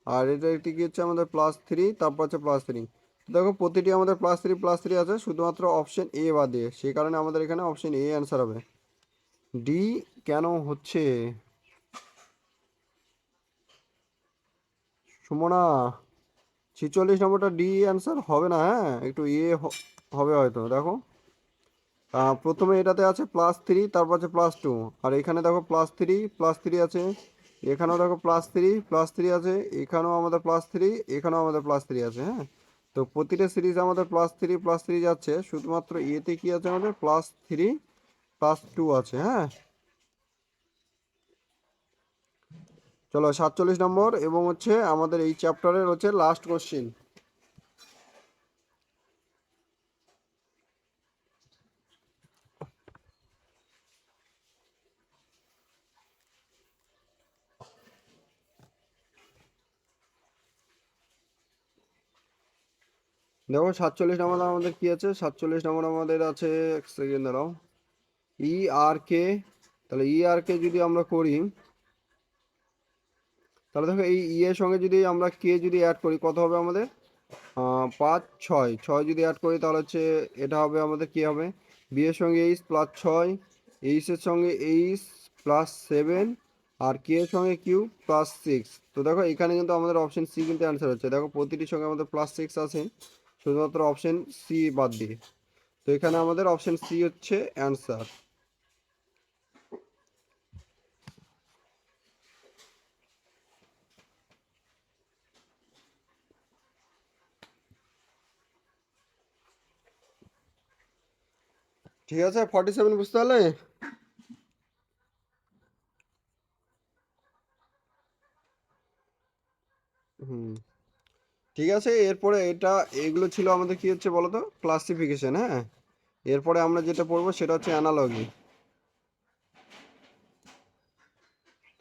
আর এটা একটি কি হচ্ছে আমাদের +3, তারপর হচ্ছে +3। দেখো প্রতিটি আমাদের +3 আছে, শুধুমাত্র অপশন এ বাদ দিয়ে, সেই কারণে আমাদের এখানে অপশন এ অ্যান্সার হবে। ডি কেন হচ্ছে, সুমনা 46 নম্বরটা ডি অ্যান্সার হবে না। হ্যাঁ, একটু এ হবে হয়তো। দেখো প্রথমে এটাতে আছে +3, তারপর আছে +2, আর এখানে দেখো +3 আছে, এখানেও দেখো +3 আছে, এখানেও আমাদের +3, এখানেও আমাদের +3 আছে। হ্যাঁ, তো প্রতিটা সিরিজ আমাদের +3 যাচ্ছে, শুধুমাত্র এতে কি আছে আমাদের +3 +2 আছে। হ্যাঁ, চলো 47 নম্বর এবং হচ্ছে আমাদের এই চ্যাপ্টারের হচ্ছে লাস্ট কোশ্চিন। দেখো 47 নম্বর আমাদের কি আছে, 47 নম্বর আমাদের আছে, এক সেকেন্ড দাঁড়াও, ই আর কে। তাহলে ই আর কে যদি আমরা করি, তাহলে দেখো এই ই এর সঙ্গে যদি আমরা কে যদি অ্যাড করি কত হবে আমাদের, 5 6 6 যদি অ্যাড করি তাহলে হচ্ছে এটা হবে আমাদের কি হবে, বি এর সঙ্গে এইচ +6, এইচ এর সঙ্গে এইচ +7, আর কে এর সঙ্গে কিউ +6। তো দেখো এখানে কিন্তু আমাদের অপশন সি কিন্তু অ্যান্সার হচ্ছে। দেখো প্রতিটির সঙ্গে আমাদের +6 আছে, শুধুমাত্র অপশন সি বাদ দিয়ে। তো এখানে আমাদের অপশন সি হচ্ছে অ্যান্সার। ঠিক আছে, 47 বুঝতে পারলে? হুম, ঠিক আছে। এরপরে এগুলো ছিল আমাদের কি হচ্ছে বলো তো, ক্লাসিফিকেশন। হ্যাঁ, এরপরে আমরা যেটা পড়বো সেটা হচ্ছে অ্যানালজি।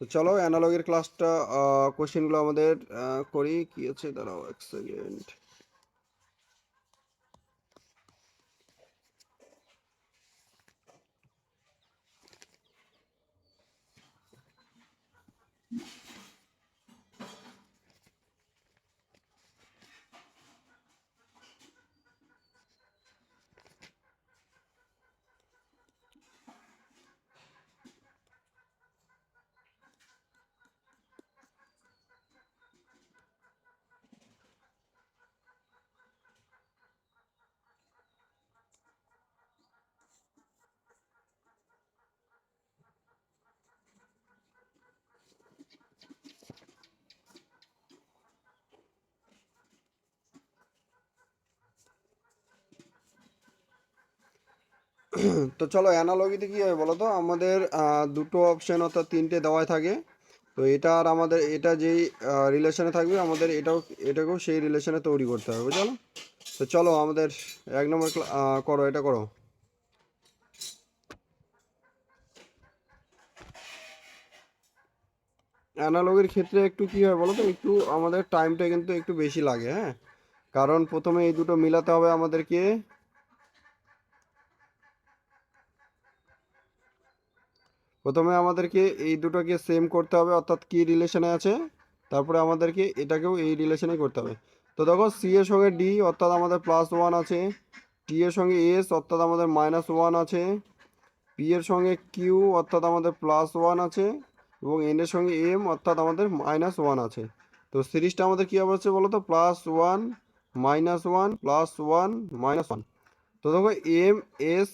তো চলো অ্যানালগের ক্লাসটা, কোশ্চেনগুলো আমাদের করি। কি আছে, দাঁড়াও এক সেকেন্ড। তো চলো অ্যানালজিতে কি হয় বলো তো, আমাদের দুটো অপশন অর্থাৎ তিনটে দেওয়াই থাকে। তো এটা আর আমাদের এটা যেই রিলেশনে থাকবে, আমাদের এটাকেও সেই রিলেশনে তৈরি করতে হবে, বুঝলো? তো চলো আমাদের 1 নম্বর করো, এটা করো। অ্যানালগের ক্ষেত্রে একটু কি হয় বলো তো, একটু আমাদের টাইমটা কিন্তু একটু বেশি লাগে। হ্যাঁ, কারণ প্রথমে এই দুটো মিলাতে হবে আমাদেরকে। এই দুটোকে সেম করতে হবে, অর্থাৎ কি রিলেশনে আছে, তারপরে আমাদেরকে এটাকেও এই রিলেশনে করতে হবে। তো দেখো, সি এর সঙ্গে ডি অর্থাৎ আমাদের +1 আছে, টি এর সঙ্গে এস অর্থাৎ আমাদের -1 আছে, পি এর সঙ্গে কিউ অর্থাৎ আমাদের +1 আছে, এবং এন এর সঙ্গে এম অর্থাৎ আমাদের -1 আছে। তো সিরিজটা আমাদের কী হবে হচ্ছে বলো তো, +1 -1 +1 -1। তো দেখো, M S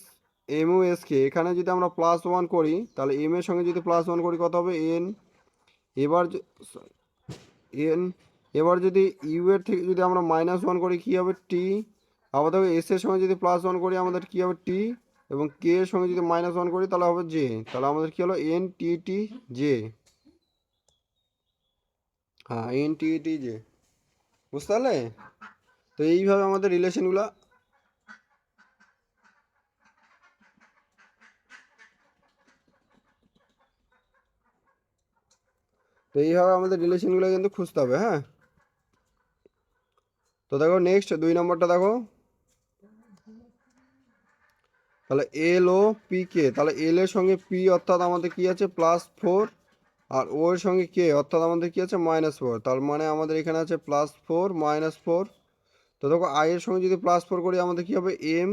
M O S K এখানে যদি আমরা +1 করি, তাহলে এম এর সঙ্গে যদি +1 করি কত হবে, এন। এবার এন, এবার যদি ইউ এর থেকে যদি আমরা -1 করি কী হবে, টি। আবার দেখো, এস এর সঙ্গে যদি +1 করি আমাদের কী হবে, টি। এবং কে এর সঙ্গে যদি -1 করি তাহলে হবে জে। তাহলে আমাদের কী হলো, এন টি টি জে। হ্যাঁ, এন টি টি জে, বুঝতে পারলে? তো এইভাবে আমাদের রিলেশনগুলো, কিন্তু খুঁজতে হবে। হ্যাঁ, তো দেখো নেক্সট 2 নম্বরটা দেখো। তাহলে এল ও পি কে, তাহলে এল এর সঙ্গে পি অর্থাৎ আমাদের কি আছে, +4। আর ও এর সঙ্গে কে অর্থাৎ আমাদের কি আছে, -4। তার মানে আমাদের এখানে আছে +4 -4। তো দেখো, আই এর সঙ্গে যদি +4 করি আমাদের কি হবে, এম।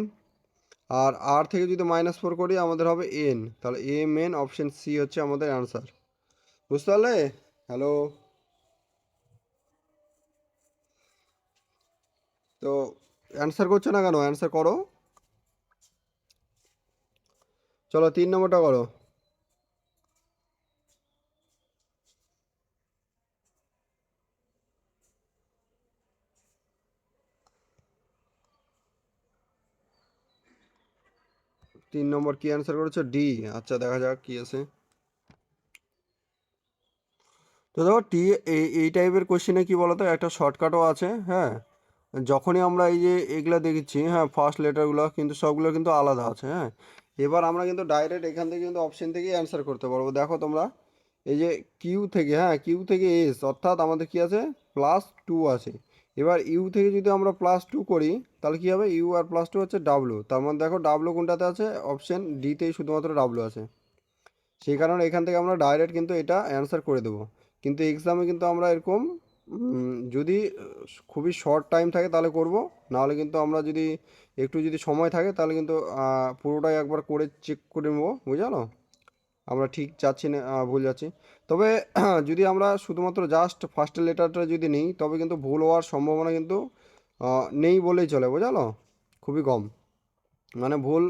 আর আর থেকে যদি -4 করি আমাদের হবে এন। তাহলে এম এন, অপশন সি হচ্ছে আমাদের অ্যান্সার। বুঝতে পারলে? হ্যালো? তো অ্যান্সার করছো না কেন? অ্যান্সার করো। চলো 3 নম্বরটা করো। 3 নম্বর কি অ্যান্সার করেছো, ডি। আচ্ছা, দেখা যাক কি আছে। তো দেখো, এই টাইপের কোশ্চেনে কি বলতো, একটা শর্টকাটও আছে। হ্যাঁ, যখনই আমরা এই যে এগুলা দেখেছি, হ্যাঁ, ফার্স্ট লেটারগুলো কিন্তু সবগুলো কিন্তু আলাদা আছে। হ্যাঁ, এবার আমরা কিন্তু ডাইরেক্ট এখান থেকে কিন্তু অপশন থেকে অ্যান্সার করতে পারবো। দেখো তোমরা, এই যে কিউ থেকে, হ্যাঁ, কিউ থেকে এস অর্থাৎ আমাদের কি আছে, +2 আছে। এবার ইউ থেকে যদি আমরা +2 করি তাহলে কি হবে, ইউ আর +2 হচ্ছে ডাব্লু। তার মানে দেখো, ডাব্লু কোনটাতে আছে, অপশন ডিতেই শুধুমাত্র ডাব্লু আছে। সেই কারণে এখান থেকে আমরা ডাইরেক্ট কিন্তু এটা অ্যান্সার করে দেবো। কিন্তু এক্সামে কিন্তু আমরা এরকম যদি খুবই শর্ট টাইম থাকে তাহলে করব, নাহলে কিন্তু আমরা যদি একটু যদি সময় থাকে তাহলে কিন্তু পুরোটাই একবার করে চেক করে নেবো, বুঝলো? আমরা ঠিক যাচ্ছি না, ভুল যাচ্ছি। তবে যদি আমরা শুধুমাত্র জাস্ট ফার্স্টের লেটারটা যদি নিই তবে কিন্তু ভুল হওয়ার সম্ভাবনা কিন্তু নেই বলেই চলে, বুঝলো? খুবই কম, মানে ভুল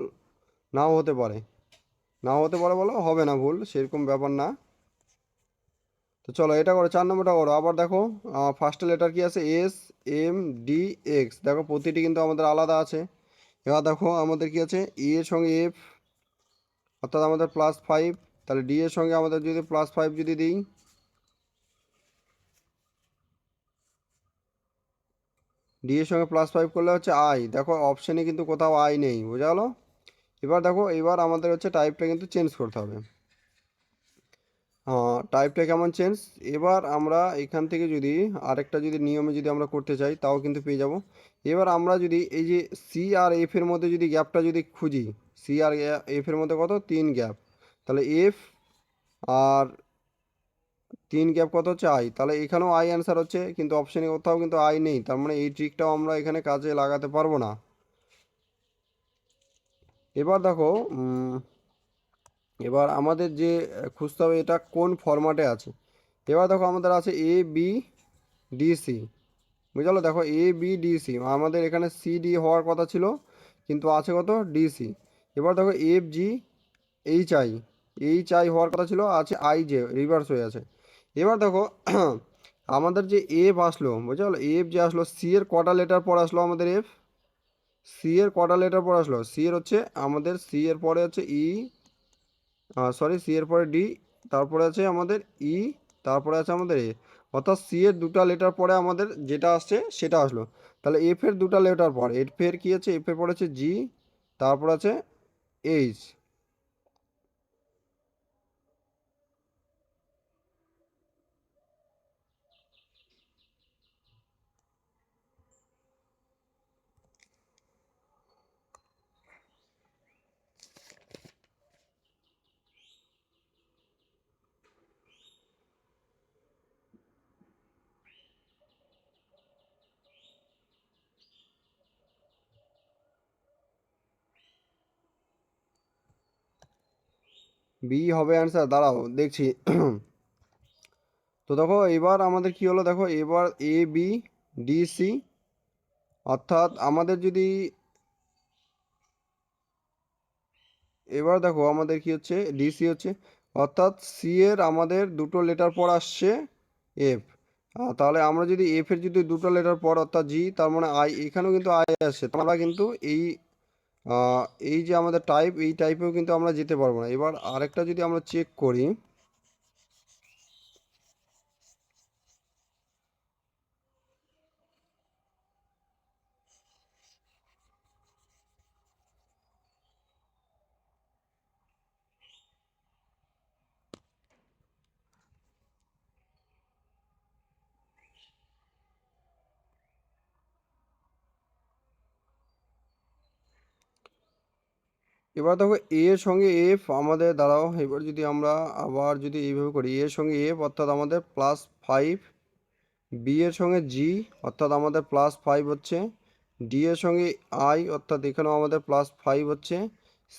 নাও হতে পারে। নাও হতে পারে বলো, হবে না ভুল, সেরকম ব্যাপার না। তো চলো এটা করো, 4 নম্বরটা করো। আবার দেখো, ফার্স্ট লেটার কি আছে, এস, এম, ডি, এক্স। দেখো প্রতিটি কিন্তু আমাদের আলাদা আছে। এবার দেখো আমাদের কি আছে, ই এর সঙ্গে এফ অর্থাৎ আমাদের +5, তাহলে ডি এর সঙ্গে আমাদের যদি +5 যদি দিই, ডি এর সঙ্গে +5 করলে হচ্ছে আই, দেখো অপশানে কিন্তু কোথাও আই নেই, বোঝা গেলো। এবার দেখো এবার আমাদের হচ্ছে টাইপটা কিন্তু চেঞ্জ করতে হবে। টাইপটা কেমন চেঞ্জ, এবার আমরা এখান থেকে যদি আরেকটা যদি নিয়মে যদি আমরা করতে চাই তাও কিন্তু পেয়ে যাব। এবার আমরা যদি এই যে সি আর এফ এর মধ্যে যদি গ্যাপটা যদি খুঁজি, সি আর এফ এর মধ্যে কত 3 গ্যাপ, তাহলে এফ আর 3 গ্যাপ কত হচ্ছে আই, তাহলে এখানেও আই অ্যান্সার হচ্ছে, কিন্তু অপশানে কোথাও কিন্তু আই নেই, তার মানে এই ট্রিকটাও আমরা এখানে কাজে লাগাতে পারবো না। এবার দেখো এবার আমাদের যে খুঁজতে হবে এটা কোন ফরম্যাটে আছে। এবার দেখো আমাদের আছে এ বি ডি সি, বুঝলো, দেখো এ বি ডি সি, আমাদের এখানে সি ডি হওয়ার কথা ছিল কিন্তু আছে কত ডি সি। এবার দেখো এফ জি এইচ আই হওয়ার কথা ছিল, আছে আই জে, রিভার্স হয়ে আছে। এবার দেখো আমাদের যে এফ আসলো, বুঝলো, এফ যে আসলো, সি এর কটা লেটার পর আসলো আমাদের এফ, সি এর কটা লেটার পর আসলো, সি এর হচ্ছে আমাদের সি এর পরে হচ্ছে ই, সরি সি এর পরে ডি, তারপরে আছে আমাদের ই, তারপরে আছে আমাদের এ, অর্থাৎ সি এর দুটা লেটার পরে আমাদের যেটা আসছে সেটা আসলো। তাহলে এফ এর দুটা লেটার পর এফ এর কি আছে, এফ এর পরে আছে জি, তারপর আছে এইচ। বি হবে অ্যান্সার, দাঁড়াও দেখছি। তো দেখো এবার আমাদের কি হলো, দেখো এবার এ বি ডি সি, অর্থাৎ আমাদের যদি এবার দেখো আমাদের কি হচ্ছে ডিসি হচ্ছে, অর্থাৎ সি এর আমাদের দুটো লেটার পর আসছে এফ, তাহলে আমরা যদি এফ এর যদি দুটো লেটার পর অর্থাৎ জি, তার মানে আই, এখানেও কিন্তু আই আসছে, তো আমরা কিন্তু এই এই যে আমাদের টাইপ, এই টাইপেও কিন্তু আমরা যেতে পারবো না। এবার আরেকটা যদি আমরা চেক করি, এবার দেখো এ এর সঙ্গে এফ আমাদের দাঁড়াও, এবার যদি আমরা আবার যদি এইভাবে করি, এ এর সঙ্গে এফ অর্থাৎ আমাদের +5, বি এর সঙ্গে জি অর্থাৎ আমাদের +5 হচ্ছে, ডি এর সঙ্গে আই অর্থাৎ এখানেও আমাদের +5 হচ্ছে,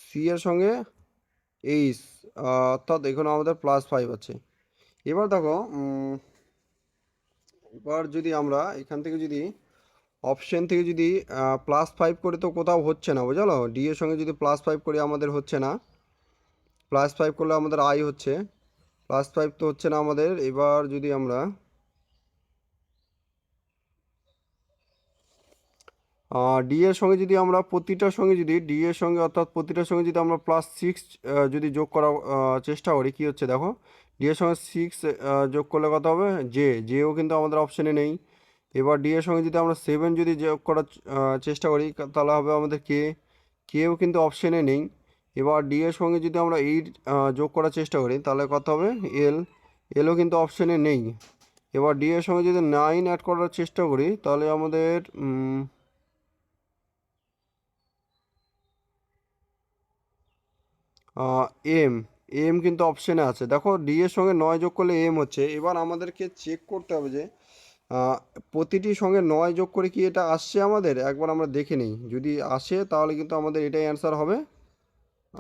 সি এর সঙ্গে এইচ অর্থাৎ এখানেও আমাদের +5 হচ্ছে। এবার দেখো এবার যদি আমরা এখান থেকে যদি অপশন থেকে যদি +5 করে তো কোথাও হচ্ছে না, বুঝলো, ডি এর সঙ্গে যদি +5 করে আমাদের হচ্ছে না, +5 করলে আমাদের আই হচ্ছে, +5 তো হচ্ছে না আমাদের। এবার যদি আমরা ডি এর সঙ্গে যদি আমরা প্রতিটার সঙ্গে যদি ডি এর সঙ্গে অর্থাৎ প্রতিটার সঙ্গে যদি আমরা +6 যদি যোগ করার চেষ্টা করি, কি হচ্ছে দেখো, ডি এর সঙ্গে 6 যোগ করলে কত হবে, জেও কিন্তু আমাদের অপশানে নেই। এবার ডি এর সঙ্গে যদি আমরা 7 যদি যোগ করার চেষ্টা করি তাহলে হবে আমাদের কেও কিন্তু অপশানে নেই। এবার ডি এর সঙ্গে যদি আমরা 8 যোগ করার চেষ্টা করি তাহলে কত হবে, এলও কিন্তু অপশানে নেই। এবার ডি এর সঙ্গে যদি 9 অ্যাড করার চেষ্টা করি তাহলে আমাদের এম, এম কিন্তু অপশানে আছে, দেখো ডি এর সঙ্গে 9 যোগ করলে এম হচ্ছে। এবার আমাদেরকে চেক করতে হবে যে আহ, প্রতিটি সঙ্গে 9 যোগ করে কি এটা আসছে আমাদের, একবার আমরা দেখে নিই, যদি আসে তাহলে কিন্তু আমাদের এটাই অ্যান্সার হবে,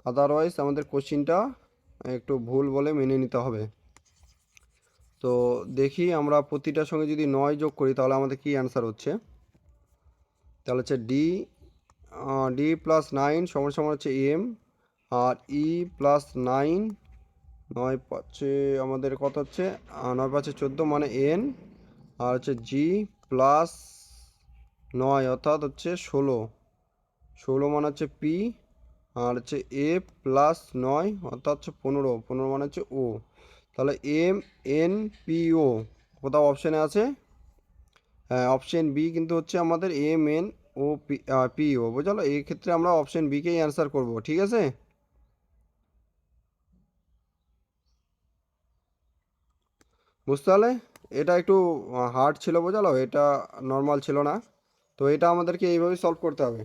আদারওয়াইজ আমাদের কোশ্চিনটা একটু ভুল বলে মেনে নিতে হবে। তো দেখি আমরা প্রতিটার সঙ্গে যদি 9 যোগ করি তাহলে আমাদের কি অ্যান্সার হচ্ছে, তাহলে হচ্ছে ডি+9 সমান সমান হচ্ছে এম, আর ই+9, 9×5 আমাদের কত হচ্ছে, 9×5 14 মানে এন, আর হচ্ছে জি+9 অর্থাৎ হচ্ছে 16, 16 মানে হচ্ছে পি, আর হচ্ছে এ প্লাস 9 অর্থাৎ হচ্ছে 15, 15 মানে হচ্ছে ও। তাহলে এম এন পি ও কোথাও অপশানে আছে? হ্যাঁ, অপশন বি কিন্তু হচ্ছে আমাদের M N O P P O, বুঝলো? এই ক্ষেত্রে আমরা অপশন বিকেই অ্যান্সার করব, ঠিক আছে? বুঝতে পারলে? এটা একটু হার্ড ছিল, বোঝালো, এটা নর্মাল ছিল না। তো এটা আমাদেরকে এইভাবেই সলভ করতে হবে।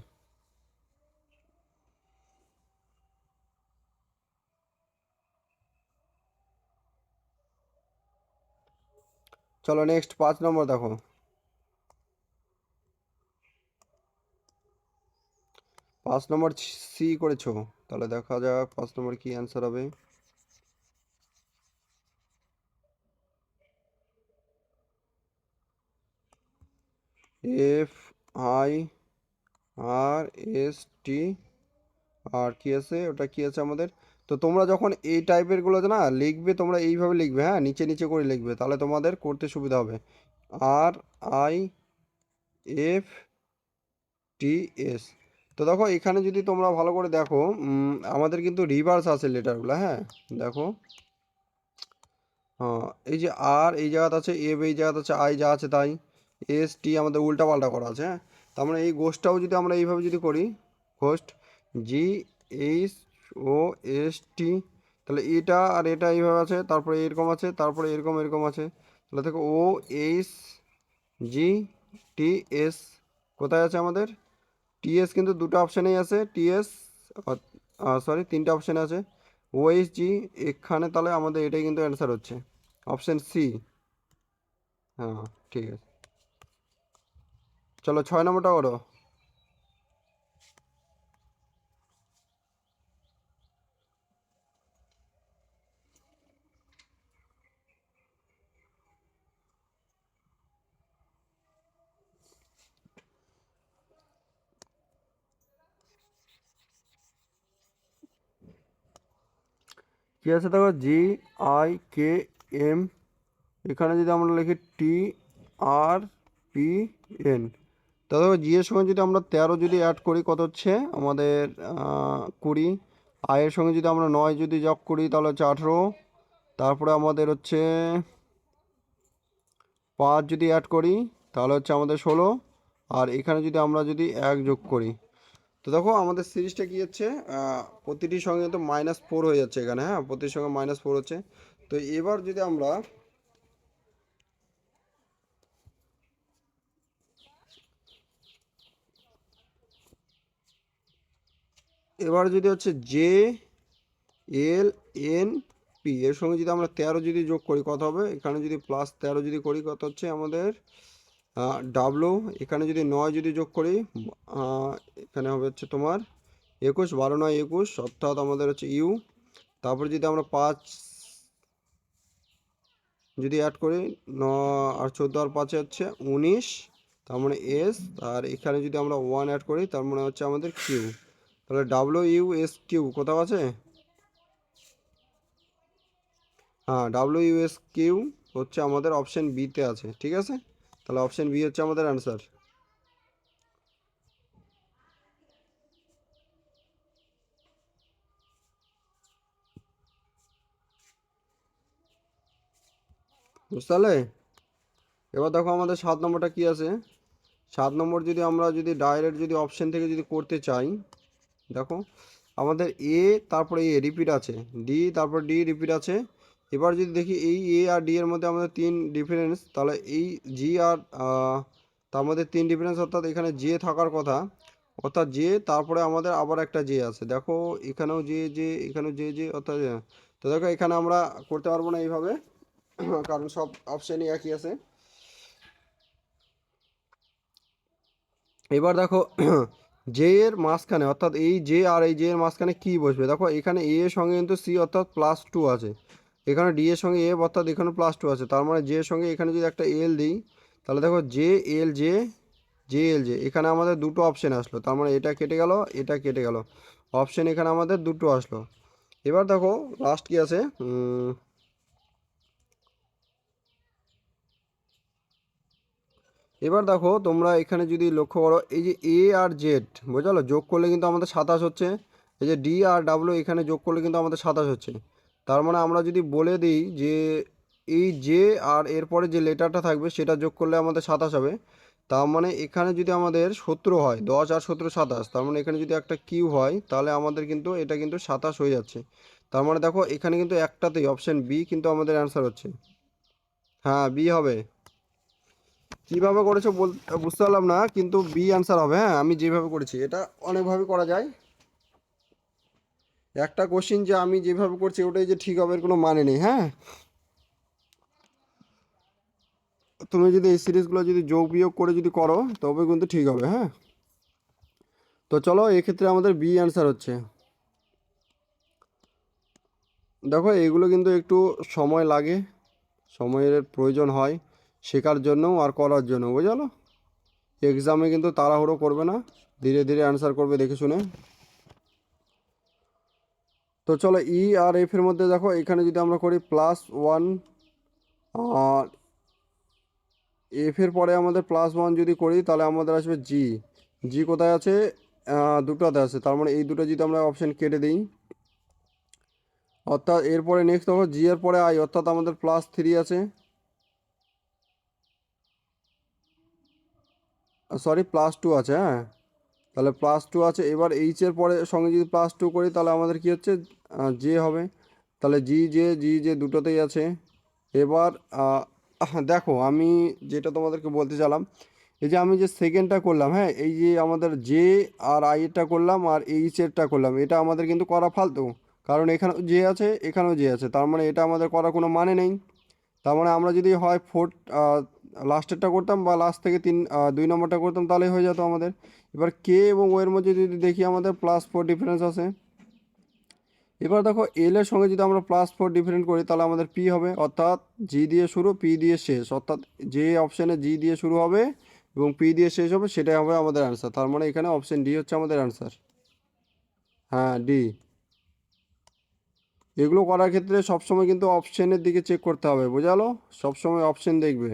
চলো নেক্সট 5 নম্বর দেখো। 5 নম্বর সি করেছো, তাহলে দেখা যাক 5 নম্বর কি অ্যান্সার হবে। F I R S T, আর কি আছে, ওটা কি আছে আমাদের? তো তোমরা যখন এই টাইপের গুলো না লিখবে, তোমরা এইভাবে লিখবে, হ্যাঁ, নিচে নিচে করে লিখবে, তাহলে তোমাদের করতে সুবিধা হবে। আর আই এফ টি এস। তো দেখো এখানে যদি তোমরা ভালো করে দেখো, আমাদের কিন্তু রিভার্স আছে লেটারগুলো, হ্যাঁ। দেখো, হ্যাঁ, এই যে আর এই জায়গাতে আছে, এফ এই জায়গাতে আছে, আই যা আছে তাই, এস টি আমাদের উল্টা পাল্টা করা আছে, হ্যাঁ। তার মানে এই গোষ্ঠটাও যদি আমরা এইভাবে যদি করি, গোষ্ঠ জি এইচ ও এস টি, তাহলে এটা আর এটা এইভাবে আছে, তারপরে এরকম আছে, তারপরে এরকম এরকম আছে। তাহলে দেখো ও এইচ জি টি এস কোথায় আছে আমাদের? টিএস কিন্তু দুটো অপশানেই আছে, টিএস সরি 3টে অপশানে আছে, ওএইচজি এখানে, তাহলে আমাদের এটাই কিন্তু অ্যান্সার হচ্ছে অপশান সি। হ্যাঁ, ঠিক আছে। চলো 6 নম্বরটা করো। কি আছে দেখো, জি আই কে এম, এখানে যদি আমরা লিখি টি আর পি এন, তা দেখো জি এর সঙ্গে যদি আমরা 13 যদি অ্যাড করি, কত হচ্ছে আমাদের? 20। আয়ের সঙ্গে যদি আমরা 9 যদি যোগ করি, তাহলে হচ্ছে 18। তারপরে আমাদের হচ্ছে 5 যদি অ্যাড করি, তাহলে হচ্ছে আমাদের 16। আর এখানে যদি আমরা যদি 1 যোগ করি, তো দেখো আমাদের সিরিজটা কি হচ্ছে, প্রতিটির সঙ্গে তো -4 হয়ে যাচ্ছে এখানে, হ্যাঁ, প্রতিটির সঙ্গে -4 হচ্ছে। তো এবার যদি আমরা হচ্ছে জে এল এন পি এর সঙ্গে যদি আমরা 13 যদি যোগ করি, কত হবে? এখানে যদি +13 যদি করি, কত হচ্ছে আমাদের? ডাব্লু। এখানে যদি 9 যদি যোগ করি, আহ, এখানে হবে হচ্ছে তোমার 21, 12 9 21, অর্থাৎ আমাদের হচ্ছে ইউ। তারপরে যদি আমরা 5 যদি অ্যাড করি, 9 আর 14 আর 5 হচ্ছে 19, তার মানে এস। আর এখানে যদি আমরা 1 অ্যাড করি, তার মানে হচ্ছে আমাদের কিউ। তাহলে ডাব্লিউ ইউ এস কিউ কোথাও আছে? হ্যাঁ, ডাব্লিউ ইউ এস কিউ হচ্ছে আমাদের অপশন বিতে আছে, ঠিক আছে? তাহলে অপশন বি হচ্ছে আমাদের অ্যান্সার। বুঝতে পারলে? এবার দেখো আমাদের 7 নম্বরটা কি আছে। 7 নম্বর যদি আমরা যদি ডাইরেক্ট যদি অপশন থেকে যদি করতে চাই, দেখো আমাদের এ, তারপরে এ রিপিট আছে, ডি, তারপর ডি রিপিট আছে। এবার যদি দেখি এই এ আর ডি এর মধ্যে আমাদের 3 ডিফারেন্স, তাহলে এই জি আর তার মধ্যে 3 ডিফারেন্স, অর্থাৎ এখানে জে থাকার কথা, অর্থাৎ জে, তারপরে আমাদের আবার একটা জে আছে, দেখো এখানেও জে জে, এখানেও জে জে, অর্থাৎ তো দেখো এখানে আমরা করতে পারবো না এইভাবে, কারণ সব অপশানই একই আছে। এবার দেখো জে এর মাঝখানে, অর্থাৎ এই জে আর এই জে এর মাঝখানে কি বসবে? দেখো এখানে এ এর সঙ্গে কিন্তু সি অর্থাৎ +2 আছে, এখানে ডি এর সঙ্গে এফ অর্থাৎ এখানে +2 আছে, তার মানে জে এর সঙ্গে এখানে যদি একটা এল দিই, তাহলে দেখো J L J, J L J, এখানে আমাদের দুটো অপশন আসলো, তার মানে এটা কেটে গেল, এটা কেটে গেল, অপশন এখানে আমাদের দুটো আসলো। এবার দেখো লাস্ট কি আছে, এবার দেখো তোমরা এখানে যদি লক্ষ্য করো, এই যে এ আর জেড বোঝালো যোগ করলে কিন্তু আমাদের 27 হচ্ছে। এই যে ডি আর ডাব্লিউ এখানে যোগ করলে কিন্তু আমাদের 27 হচ্ছে। তার মানে আমরা যদি বলে দিই যে এই জে আর এরপরে যে লেটারটা থাকবে সেটা যোগ করলে আমাদের 27 হবে। তার মানে এখানে যদি আমাদের 17 হয়, 10 আর 17 27, তার মানে এখানে যদি একটা কিউ হয় তাহলে আমাদের কিন্তু এটা কিন্তু 27 হয়ে যাচ্ছে। তার মানে দেখো এখানে কিন্তু একটাতেই অপশন বি কিন্তু আমাদের অ্যান্সার হচ্ছে। হ্যাঁ, বি হবে। কিভাবে করেছো বুঝতে পারলাম না, কিন্তু বি অ্যান্সার হবে। হ্যাঁ, আমি যেভাবে করেছি এটা অনেকভাবে করা যায়। একটা কোশ্চিন যে আমি যেভাবে করছি ওটাই যে ঠিক হবে এর কোনো মানে নেই। হ্যাঁ, তুমি যদি এই সিরিজগুলো যদি যোগ বিয়োগ করে যদি করো তবে কিন্তু ঠিক হবে। হ্যাঁ, তো চলো এক্ষেত্রে আমাদের বি অ্যান্সার হচ্ছে। দেখো এইগুলো কিন্তু একটু সময় লাগে, সময়ের প্রয়োজন হয় শেখার জন্য আর করার জন্য, বুঝলো। এক্সামে কিন্তু তাড়াহুড়ো করবে না, ধীরে ধীরে অ্যান্সার করবে দেখে শুনে। তো চলো ই আর এফ এর মধ্যে দেখো এখানে যদি আমরা করি +1, আর এফ এর পরে আমাদের +1 যদি করি তাহলে আমাদের আসবে জি। জি কোথায় আছে? দুটোতে আছে, তার মানে এই দুটো যদি আমরা অপশন কেটে দিই, অর্থাৎ এরপরে নেক্সট দেখো জি এর পরে আই, অর্থাৎ আমাদের +3 আছে, সরি +2 আছে। হ্যাঁ, তাহলে +2 আছে। এবার এইচ এর পরে সঙ্গে যদি +2 করি তাহলে আমাদের কি হচ্ছে? জে হবে। তাহলে জি জে দুটোতেই আছে। এবার দেখো আমি যেটা তোমাদেরকে বলতে চালাম, এই যে আমি যে সেকেন্ডটা করলাম, হ্যাঁ, এই যে আমাদের জে আর আই এরটা করলাম আর এইচ এরটা করলাম, এটা আমাদের কিন্তু করা ফালতু। কারণ এখানেও জে আছে এখানেও জে আছে, তার মানে এটা আমাদের করার কোনো মানে নেই। তার মানে আমরা যদি হয় লাস্টেরটা করতাম বা লাস্ট থেকে 2 নম্বরটা করতাম তাহলেই হয়ে যেত আমাদের। এবার কে এবং ও এর মধ্যে যদি দেখি আমাদের +4 ডিফারেন্স আছে। এবার দেখো এল এর সঙ্গে যদি আমরা +4 ডিফারেন্ট করি তাহলে আমাদের পি হবে, অর্থাৎ জি দিয়ে শুরু পি দিয়ে শেষ, অর্থাৎ যে অপশানে জি দিয়ে শুরু হবে এবং পি দিয়ে শেষ হবে সেটাই হবে আমাদের অ্যান্সার। তার মানে এখানে অপশন ডি হচ্ছে আমাদের অ্যান্সার। হ্যাঁ, ডি। এগুলো করার ক্ষেত্রে সবসময় কিন্তু অপশনের দিকে চেক করতে হবে, বোঝালো, সবসময় অপশন দেখবে।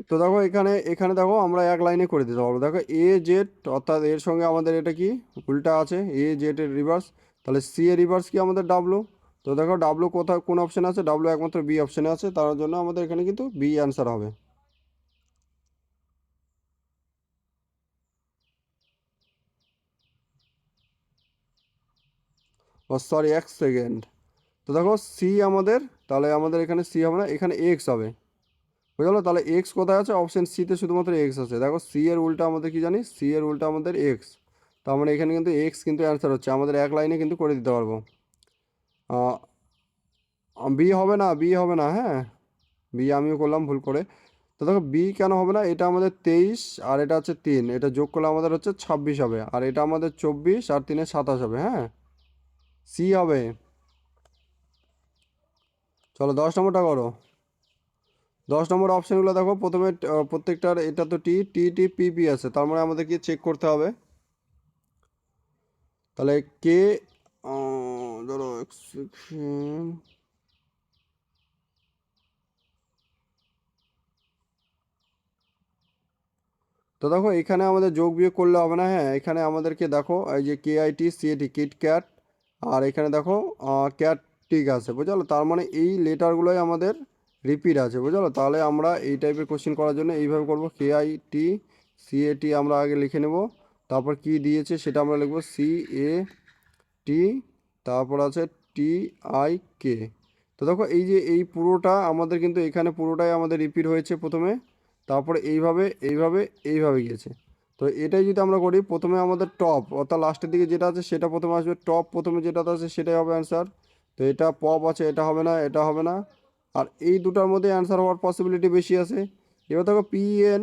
তো দেখো এখানে এখানে দেখো আমরা এক লাইনে করে দিতে পারবো। দেখো এ জেড, অর্থাৎ এর সঙ্গে আমাদের এটা কি উল্টা আছে, এ জেড এর রিভার্স, তাহলে সি এর রিভার্স কি আমাদের ডাব্লু। তো দেখো ডাব্লু কোথায় কোন অপশানে আছে? ডাব্লু একমাত্র বি অপশানে আছে, তার জন্য আমাদের এখানে কিন্তু বি অ্যান্সার হবে। ও সরি, 1 সেকেন্ড। তো দেখো সি আমাদের, তাহলে আমাদের এখানে সি হবে না, এখানে এক্স হবে, বুঝলো। তাহলে এক্স কোথায় আছে? অপশন সিতে শুধুমাত্র এক্স আছে। দেখো সি এর উল্টা আমাদের কি জানি? সি এর উল্টা আমাদের এক্স। তার মানে এখানে কিন্তু এক্স কিন্তু অ্যান্সার হচ্ছে, আমাদের এক লাইনে কিন্তু করে দিতে পারবো। বি হবে না, বি হবে না। হ্যাঁ, বি আমিও করলাম ভুল করে। তো দেখো বি কেন হবে না? এটা আমাদের 23 আর এটা হচ্ছে 3, এটা যোগ করলে আমাদের হচ্ছে 26 হবে, আর এটা আমাদের 24 আর 3 27 হবে। হ্যাঁ, সি হবে। চলো 10 নম্বরটা করো। 10 নম্বর অপশানগুলো দেখো প্রথমে প্রত্যেকটার, এটা তো টি টি টি পি পি আছে, তার মানে আমাদের কি চেক করতে হবে। তাহলে কে, ধরো এক সেকেন্ড। তো দেখো এখানে আমাদের যোগ বিয়োগ করলে হবে না। হ্যাঁ, এখানে আমাদেরকে দেখো এই যে KIT CAT কিট ক্যাট, আর এখানে দেখো ক্যাট টিক আছে, বুঝলো। তার মানে এই লেটারগুলোই আমাদের রিপিট আছে, বুঝলো। তাহলে আমরা এই টাইপের কোশ্চেন করার জন্য এইভাবে করব, KIT CAT আমরা আগে লিখে নেব, তারপর কি দিয়েছে সেটা আমরা লিখব CAT, তারপর আছে TIK। তো দেখো এই যে এই পুরোটা আমাদের কিন্তু এখানে পুরোটাই আমাদের রিপিট হয়েছে প্রথমে, তারপরে এইভাবে এইভাবে এইভাবে গিয়েছে। তো এটাই যদি আমরা করি, প্রথমে আমাদের টপ অর্থাৎ লাস্টের দিকে যেটা আছে সেটা প্রথমে আসবে, টপ প্রথমে যেটা আছে সেটাই হবে অ্যান্সার। তো এটা পপ আছে, এটা হবে না, এটা হবে না, আর এই দুটার মধ্যে অ্যান্সার হওয়ার পসিবিলিটি বেশি আছে। এবার দেখো PN,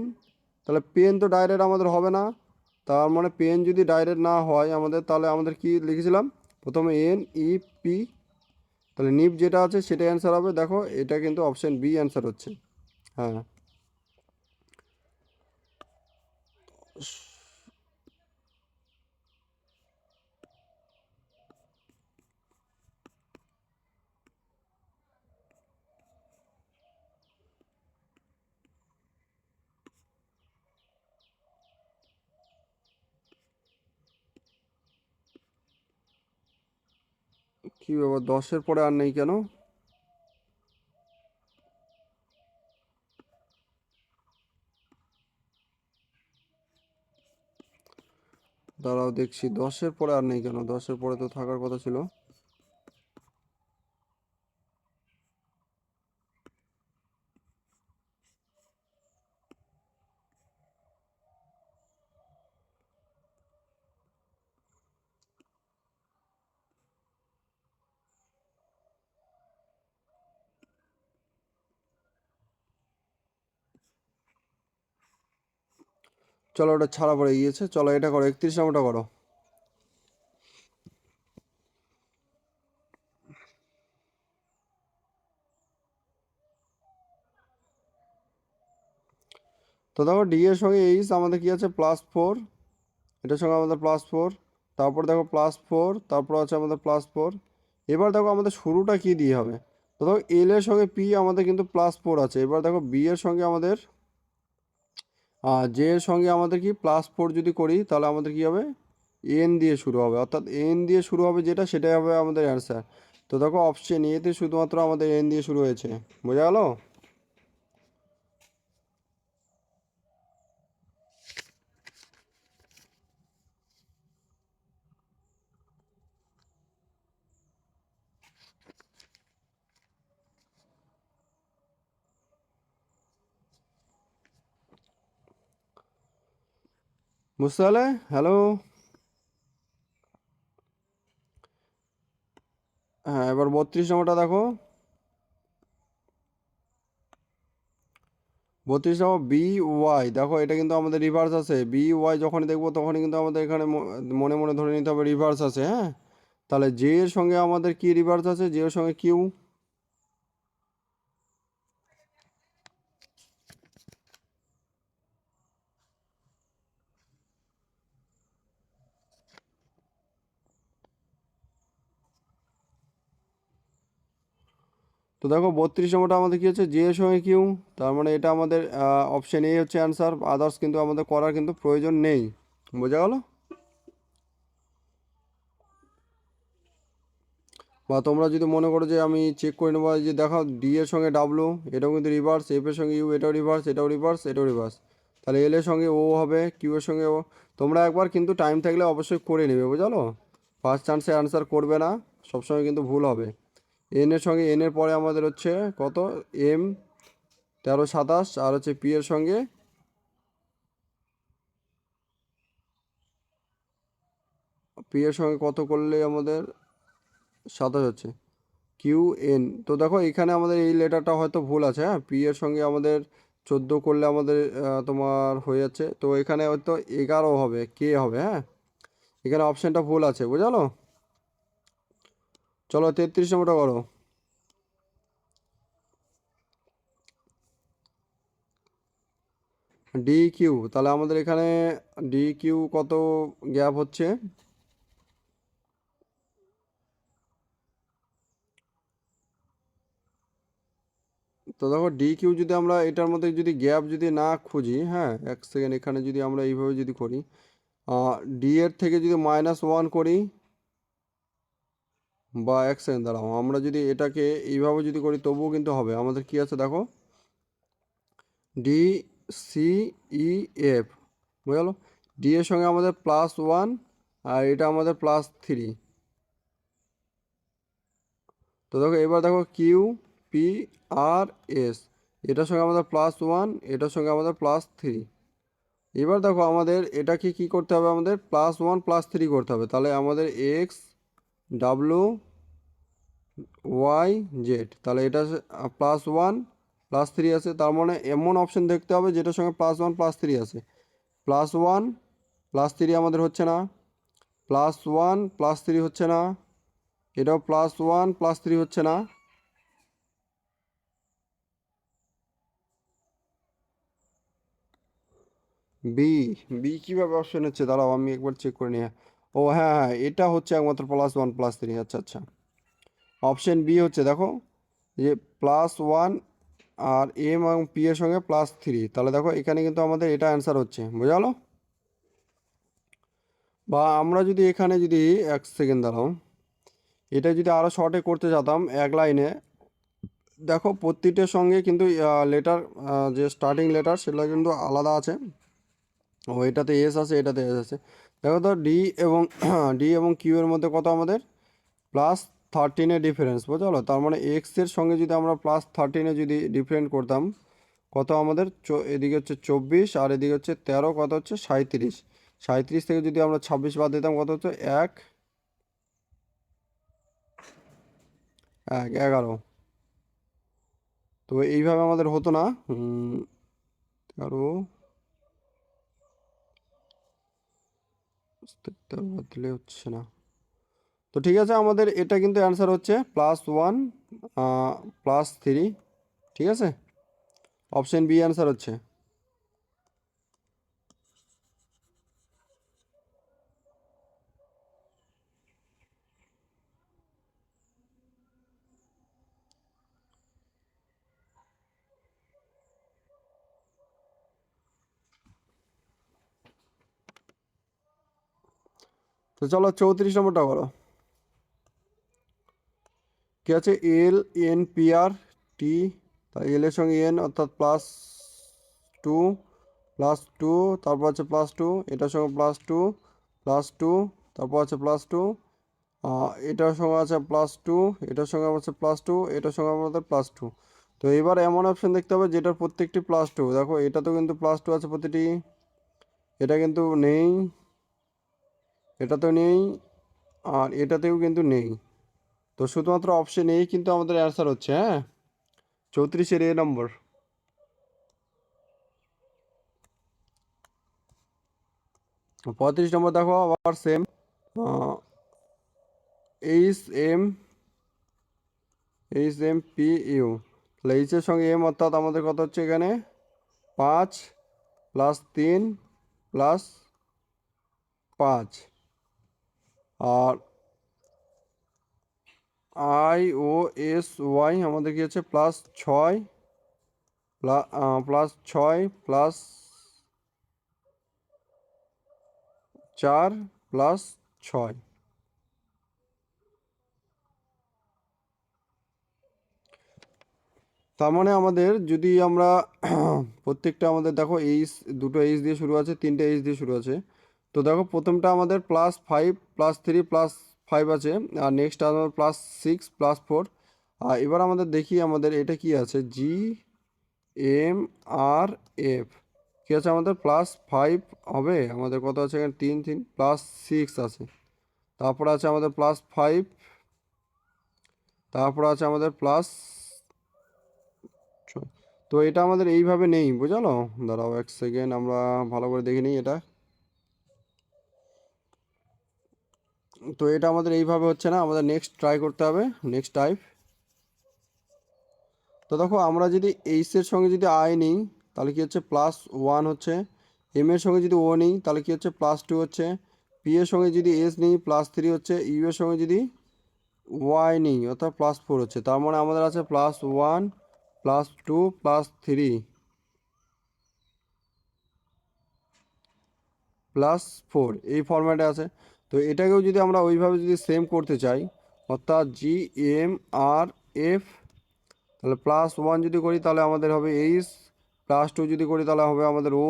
তাহলে পেন তো ডাইরেক্ট আমাদের হবে না। তার মানে পেন যদি ডাইরেক্ট না হয় আমাদের, তাহলে আমাদের কি লিখেছিলাম প্রথমে NEP, তাহলে নিপ যেটা আছে সেটাই অ্যান্সার হবে। দেখো এটা কিন্তু অপশন বি অ্যান্সার হচ্ছে। হ্যাঁ, কি ব্যাপার 10-এর পরে আর নেই কেন? দাঁড়াও দেখছি 10-এর পরে আর নেই কেন, 10-এর পরে তো থাকার কথা ছিল। চলো ওটা ছাড়া পড়ে গিয়েছে, চলো এটা করো, 31 নম্বরটা করো। তো দেখো ডি এর সঙ্গে এইচ আমাদের কি আছে +4, এটার সঙ্গে আমাদের +4, তারপর দেখো +4, তারপর আছে আমাদের +4। এবার দেখো আমাদের শুরুটা কি দিয়ে হবে? তো দেখো এল এর সঙ্গে পি আমাদের কিন্তু +4 আছে। এবার দেখো বি এর সঙ্গে আমাদের জে এর সঙ্গে আমাদের কি +4 যদি করি তাহলে আমাদের কি হবে, এন দিয়ে শুরু হবে, অর্থাৎ এন দিয়ে শুরু হবে যেটা সেটাই হবে আমাদের অ্যান্সার। তো দেখো অপশন এতে শুধুমাত্র আমাদের এন দিয়ে শুরু হয়েছে, বোঝা গেল? বুঝতে পারলে? হ্যালো? হ্যাঁ, এবার 32 নম্বরটা দেখো। 32 নম্বর বি ওয়াই, দেখো এটা কিন্তু আমাদের রিভার্স আছে। বি ওয়াই যখনই দেখবো তখনই কিন্তু আমাদের এখানে মনে মনে ধরে নিতে হবে রিভার্স আছে, হ্যাঁ। তাহলে জে এর সঙ্গে আমাদের কি রিভার্স আছে? জে এর সঙ্গে কিউ। তো দেখো 32 নম্বরটা আমাদের কি হচ্ছে, জে এর সঙ্গে কিউ। তার মানে এটা আমাদের অপশন এ হচ্ছে অ্যান্সার, আদার্স কিন্তু আমাদের করার কিন্তু প্রয়োজন নেই, বোঝা গেল? বা তোমরা যদি মনে করো যে আমি চেক করে নেবো যে দেখো ডি এর সঙ্গে ডাব্লু, এটাও কিন্তু রিভার্স, এফ এর সঙ্গে ইউ, এটাও রিভার্স, এটাও রিভার্স, এটাও রিভার্স। তাহলে এল এর সঙ্গে ও হবে, কিউ এর সঙ্গে ও। তোমরা একবার কিন্তু টাইম থাকলে অবশ্যই করে নেবে, বুঝালো? ফার্স্ট চান্সে অ্যান্সার করবে না, সবসময় কিন্তু ভুল হবে। এন এর সঙ্গে এন এর পরে আমাদের হচ্ছে কত, এম 1327, আর হচ্ছে পি এর সঙ্গে কত করলে আমাদের 27 হচ্ছে, কিউ এন। তো দেখো এখানে আমাদের এই লেটারটা হয়তো ভুল আছে, হ্যাঁ। পি এর সঙ্গে আমাদের 14 করলে আমাদের তোমার হয়ে যাচ্ছে, তো এখানে হয়তো 11 হবে, কে হবে, হ্যাঁ। এখানে অপশানটা ভুল আছে, বুঝালো? চলো 33 নম্বরটা করো। ডি কিউ, তাহলে আমাদের এখানে ডি কিউ কত গ্যাপ হচ্ছে? তো দেখো ডি কিউ যদি আমরা এটার মধ্যে যদি গ্যাপ যদি না খুঁজি, হ্যাঁ, এক সেকেন্ড, এখানে যদি আমরা এইভাবে যদি করি, ডি এর থেকে যদি -1 করি, বা এক সেকেন্ড দাঁড়াও, আমরা যদি এটাকে এইভাবে যদি করি তবুও কিন্তু হবে। আমাদের কি আছে দেখো, ডি সি ই এফ, বুঝে গেল? ডি এর সঙ্গে আমাদের +1, আর এটা আমাদের +3। তো দেখো এবার দেখো কিউ পি আর এস, এটার সঙ্গে আমাদের +1, এটার সঙ্গে আমাদের +3। এবার দেখো আমাদের এটাকে কি করতে হবে, আমাদের +1 +3 করতে হবে। তাহলে আমাদের এক্স ডাব্লু ওয়াই জেড, তাহলে এটা +1 +3 আছে। তার মানে এমন অপশন দেখতে হবে যেটার সঙ্গে +1 +3 আছে। +1 +3 আমাদের হচ্ছে না, +1 +3 হচ্ছে না, এটাও +1 +3 হচ্ছে না। বি, বি কীভাবে অপশন হচ্ছে, দাঁড়াও আমি একবার চেক করে নিয়ে। ও হ্যাঁ হ্যাঁ, এটা হচ্ছে একমাত্র +1 +3, আচ্ছা আচ্ছা। অপশন বি হচ্ছে দেখো যে +1 আর এম এবং পি এর সঙ্গে +3, তাহলে দেখো এখানে কিন্তু আমাদের এটা অ্যান্সার হচ্ছে, বোঝা গেলো? বা আমরা যদি এখানে যদি এক সেকেন্ড দাঁড়াও, এটা যদি আরও শর্টে করতে যেতাম এক লাইনে, দেখো প্রতিটার সঙ্গে কিন্তু লেটার, যে স্টার্টিং লেটার সেগুলো কিন্তু আলাদা আছে। ও এটাতে এস আছে, এটাতে এস আছে। দেখো তো ডি এবং ডি এবং কিউ এর মধ্যে কত আমাদের +13-এর ডিফারেন্স, বুঝতে পারলো? তার মানে এক্সের সঙ্গে যদি আমরা +13-এ যদি ডিফারেন্ট করতাম, কত আমাদের এদিকে হচ্ছে 24 আর এদিকে হচ্ছে 13, কত হচ্ছে 37। 37 থেকে যদি আমরা 26 বাদ দিতাম, কত হচ্ছে 11। তো এইভাবে আমাদের হতো না। 13, 13 বাদ দিলে হচ্ছে না। তো ঠিক আছে, আমাদের এটা কিন্তু অ্যান্সার হচ্ছে +1 +3। ঠিক আছে, অপশন বি অ্যান্সার হচ্ছে। তো চলো 34 নম্বরটা করো। কি আছে? LNPR T, তাই এল এর সঙ্গে এন অর্থাৎ +2, +2, তারপর আছে +2, এটার সঙ্গে +2, +2, তারপর আছে +2, এটার সঙ্গে আছে +2, এটার সঙ্গে আছে +2, এটার সঙ্গে আমাদের +2। তো এবার এমন অপশন দেখতে হবে যেটার প্রত্যেকটি +2। দেখো এটাতেও কিন্তু +2 আছে প্রতিটি, এটা কিন্তু নেই, এটাতেও নেই, আর এটাতেও কিন্তু নেই। তো শুধুমাত্র অপশন এই কিন্তু আমাদের অ্যান্সার হচ্ছে, হ্যাঁ, 34-এর এ নম্বর। 35 নম্বর দেখো আবার সেম, HM HMPU। তাহলে এইচের সঙ্গে এম অর্থাৎ আমাদের কত হচ্ছে এখানে 5 +3 +5। আর IOSY আমাদের কি হচ্ছে +6, +6 +4 +6। তার মানে আমাদের যদি আমরা প্রত্যেকটা আমাদের দেখো এইচ, দুটো এইচ দিয়ে শুরু আছে, তিনটে এইচ দিয়ে শুরু আছে। তো দেখো প্রথমটা আমাদের +5 +3 +5 আছে, আর নেক্সট আমাদের +6 +4। আর এবার আমাদের দেখি আমাদের এটা কি আছে, GMRF কি আছে আমাদের +5 হবে। আমাদের কত আছে এখানে 3 3 +6 আছে, তারপর আছে আমাদের +5, তারপর আছে আমাদের তো এটা আমাদের এইভাবে নেই, বুঝালো? দাঁড়াও এক সেকেন্ড, আমরা ভালো করে দেখে নিই এটা। তো এটা আমাদের এইভাবে হচ্ছে না, আমাদের নেক্সট ট্রাই করতে হবে, নেক্সট টাইপ। তো দেখো আমরা যদি এইচ এর সঙ্গে যদি আই নিই তাহলে কি হচ্ছে +1 হচ্ছে, এম এর সঙ্গে যদি ও নিই তাহলে কি হচ্ছে +2 হচ্ছে, পি এর সঙ্গে যদি এস নিই +3 হচ্ছে, ইউ এর সঙ্গে যদি ওয়াই নিই অর্থাৎ +4 হচ্ছে। তার মানে আমাদের আছে +1 +2 +3 +4, এই ফরম্যাটে আছে। তো এটাকেও যদি আমরা ওইভাবে যদি সেম করতে চাই, অর্থাৎ GMRF, তাহলে +1 যদি করি তাহলে আমাদের হবে এইচ, +2 যদি করি তাহলে হবে আমাদের ও,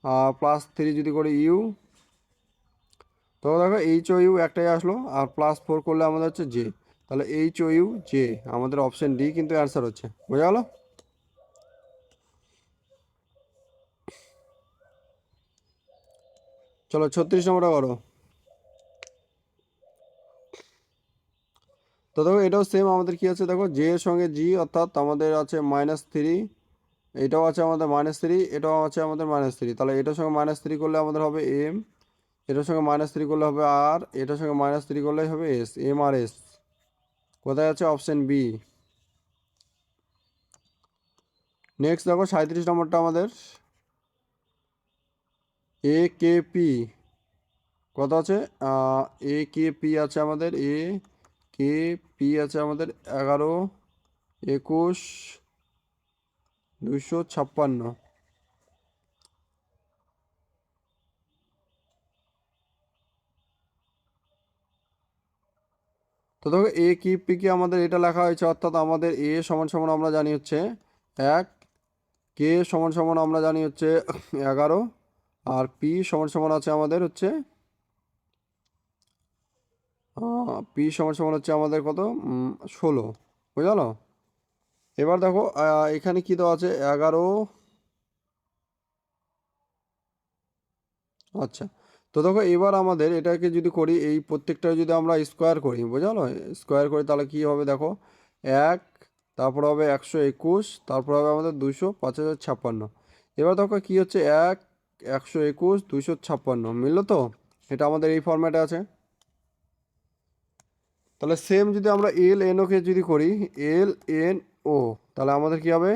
আর +3 যদি করি ইউ। তো দেখো HOU একটাই আসলো, আর +4 করলে আমাদের হচ্ছে জে। তাহলে HOU আমাদের অপশন ডি কিন্তু অ্যান্সার হচ্ছে, বোঝা গেল? চলো 36 নম্বরটা করো। তো দেখো এটাও সেম, আমাদের কি আছে দেখো জে এর সঙ্গে জি অর্থাৎ আমাদের আছে -3, এটাও আছে আমাদের -3, এটাও আছে আমাদের -3। তাহলে এটার সঙ্গে -3 করলে আমাদের হবে এম, এটার সঙ্গে -3 করলে হবে আর, এটার সঙ্গে -3 করলে হবে এস, এম আর এস। কোথায় আছে? Option B. নেক্সট দেখো 37 নম্বরটা আমাদের AKP, কত আছে? AKP আছে আমাদের, AKP আছে আমাদের 11 21 256। তো দেখো এ কি পি কি আমাদের এটা লেখা হয়েছে, অর্থাৎ আমাদের এ সমান সমান আমরা জানি হচ্ছে 1, কে সমান সমান আমরা জানি হচ্ছে 11, আর পি সমান সমান আছে আমাদের হচ্ছে পি সমান সমান হচ্ছে আমাদের কত 16, বুঝলো। এবার দেখো এখানে কি দেওয়া আছে 11। আচ্ছা, তো দেখো এবার আমাদের এটাকে যদি করি, এই প্রত্যেকটা যদি আমরা স্কোয়ার করি, বুঝলো, স্কোয়ার করি তাহলে কি হবে দেখো 1, তারপর হবে 121, তারপর হবে আমাদের 200, 5056। এবার দেখো কি হচ্ছে 1, 121, 256 মিললো তো, এটা আমাদের এই ফরম্যাটে আছে। তাহলে সেম যদি আমরা এল এন ওকে যদি করি, এল এন ও, তাহলে আমাদের কি হবে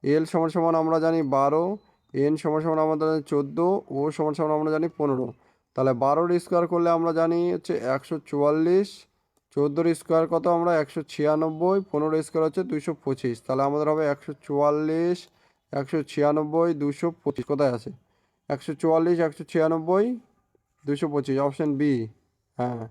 এল সমান সমান আমরা জানি 12, এন সমান সমান আমরা জানি 14, ও সমান সমান আমরা জানি 15। তাহলে 12-র স্কোয়ার করলে আমরা জানি হচ্ছে 144, 14-র স্কোয়ার কত আমরা 196, 15-র স্কোয়ার হচ্ছে 225। তাহলে আমাদের হবে 144, 196, 225 কোথায় আছে 144, 196, 225, অপশান বি। হ্যাঁ,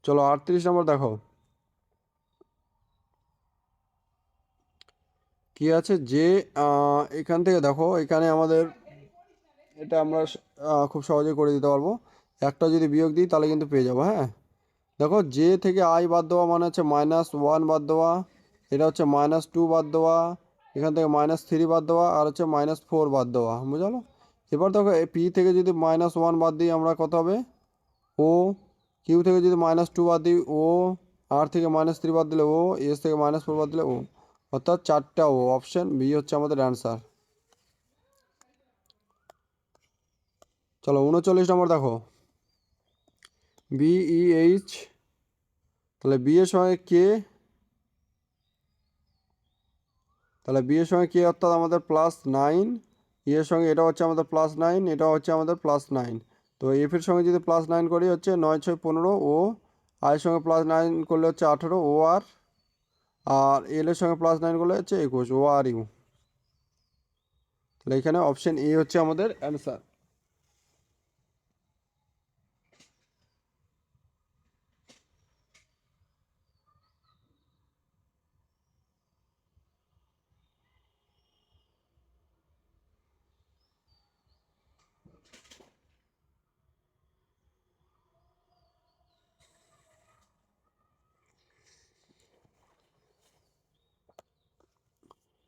চলো 38 নম্বর দেখো কি আছে যে এখান থেকে দেখো এখানে আমাদের এটা আমরা খুব সহজে করে দিতে পারবো। একটা যদি বিয়োগ দিই তাহলে কিন্তু পেয়ে যাবো। হ্যাঁ, দেখো জে থেকে আই বাদ দেওয়া মানে হচ্ছে -1 বাদ দেওয়া, এটা হচ্ছে -2 বাদ দেওয়া, এখান থেকে -3 বাদ দেওয়া, আর হচ্ছে -4 বাদ দেওয়া, বুঝলো। এবার দেখো পি থেকে যদি -1 বাদ দিই আমরা কত হবে ও, কিউ থেকে যদি -2 বাদ দিই ও, আর থেকে -3 বাদ দিলে ও, এস থেকে -4 বাদ দিলে ও, অর্থাৎ 4টা ও, অপশন বি হচ্ছে আমাদের অ্যান্সার। চলো 39 নম্বর দেখো BEH, তাহলে বি এর সঙ্গে কে, তাহলে বি এর সঙ্গে কে অর্থাৎ আমাদের +9, ই এর সঙ্গে এটা হচ্ছে আমাদের +9, এটা হচ্ছে আমাদের +9। তো এফ এর সঙ্গে যদি +9 করি হচ্ছে 9, 6, 15 ও, আই এর সঙ্গে +9 করলে হচ্ছে 18 ও আর, আর এল এর সঙ্গে +9 করলে হচ্ছে 21 ও আর ইউ। তাহলে এখানে অপশন এ হচ্ছে আমাদের অ্যান্সার।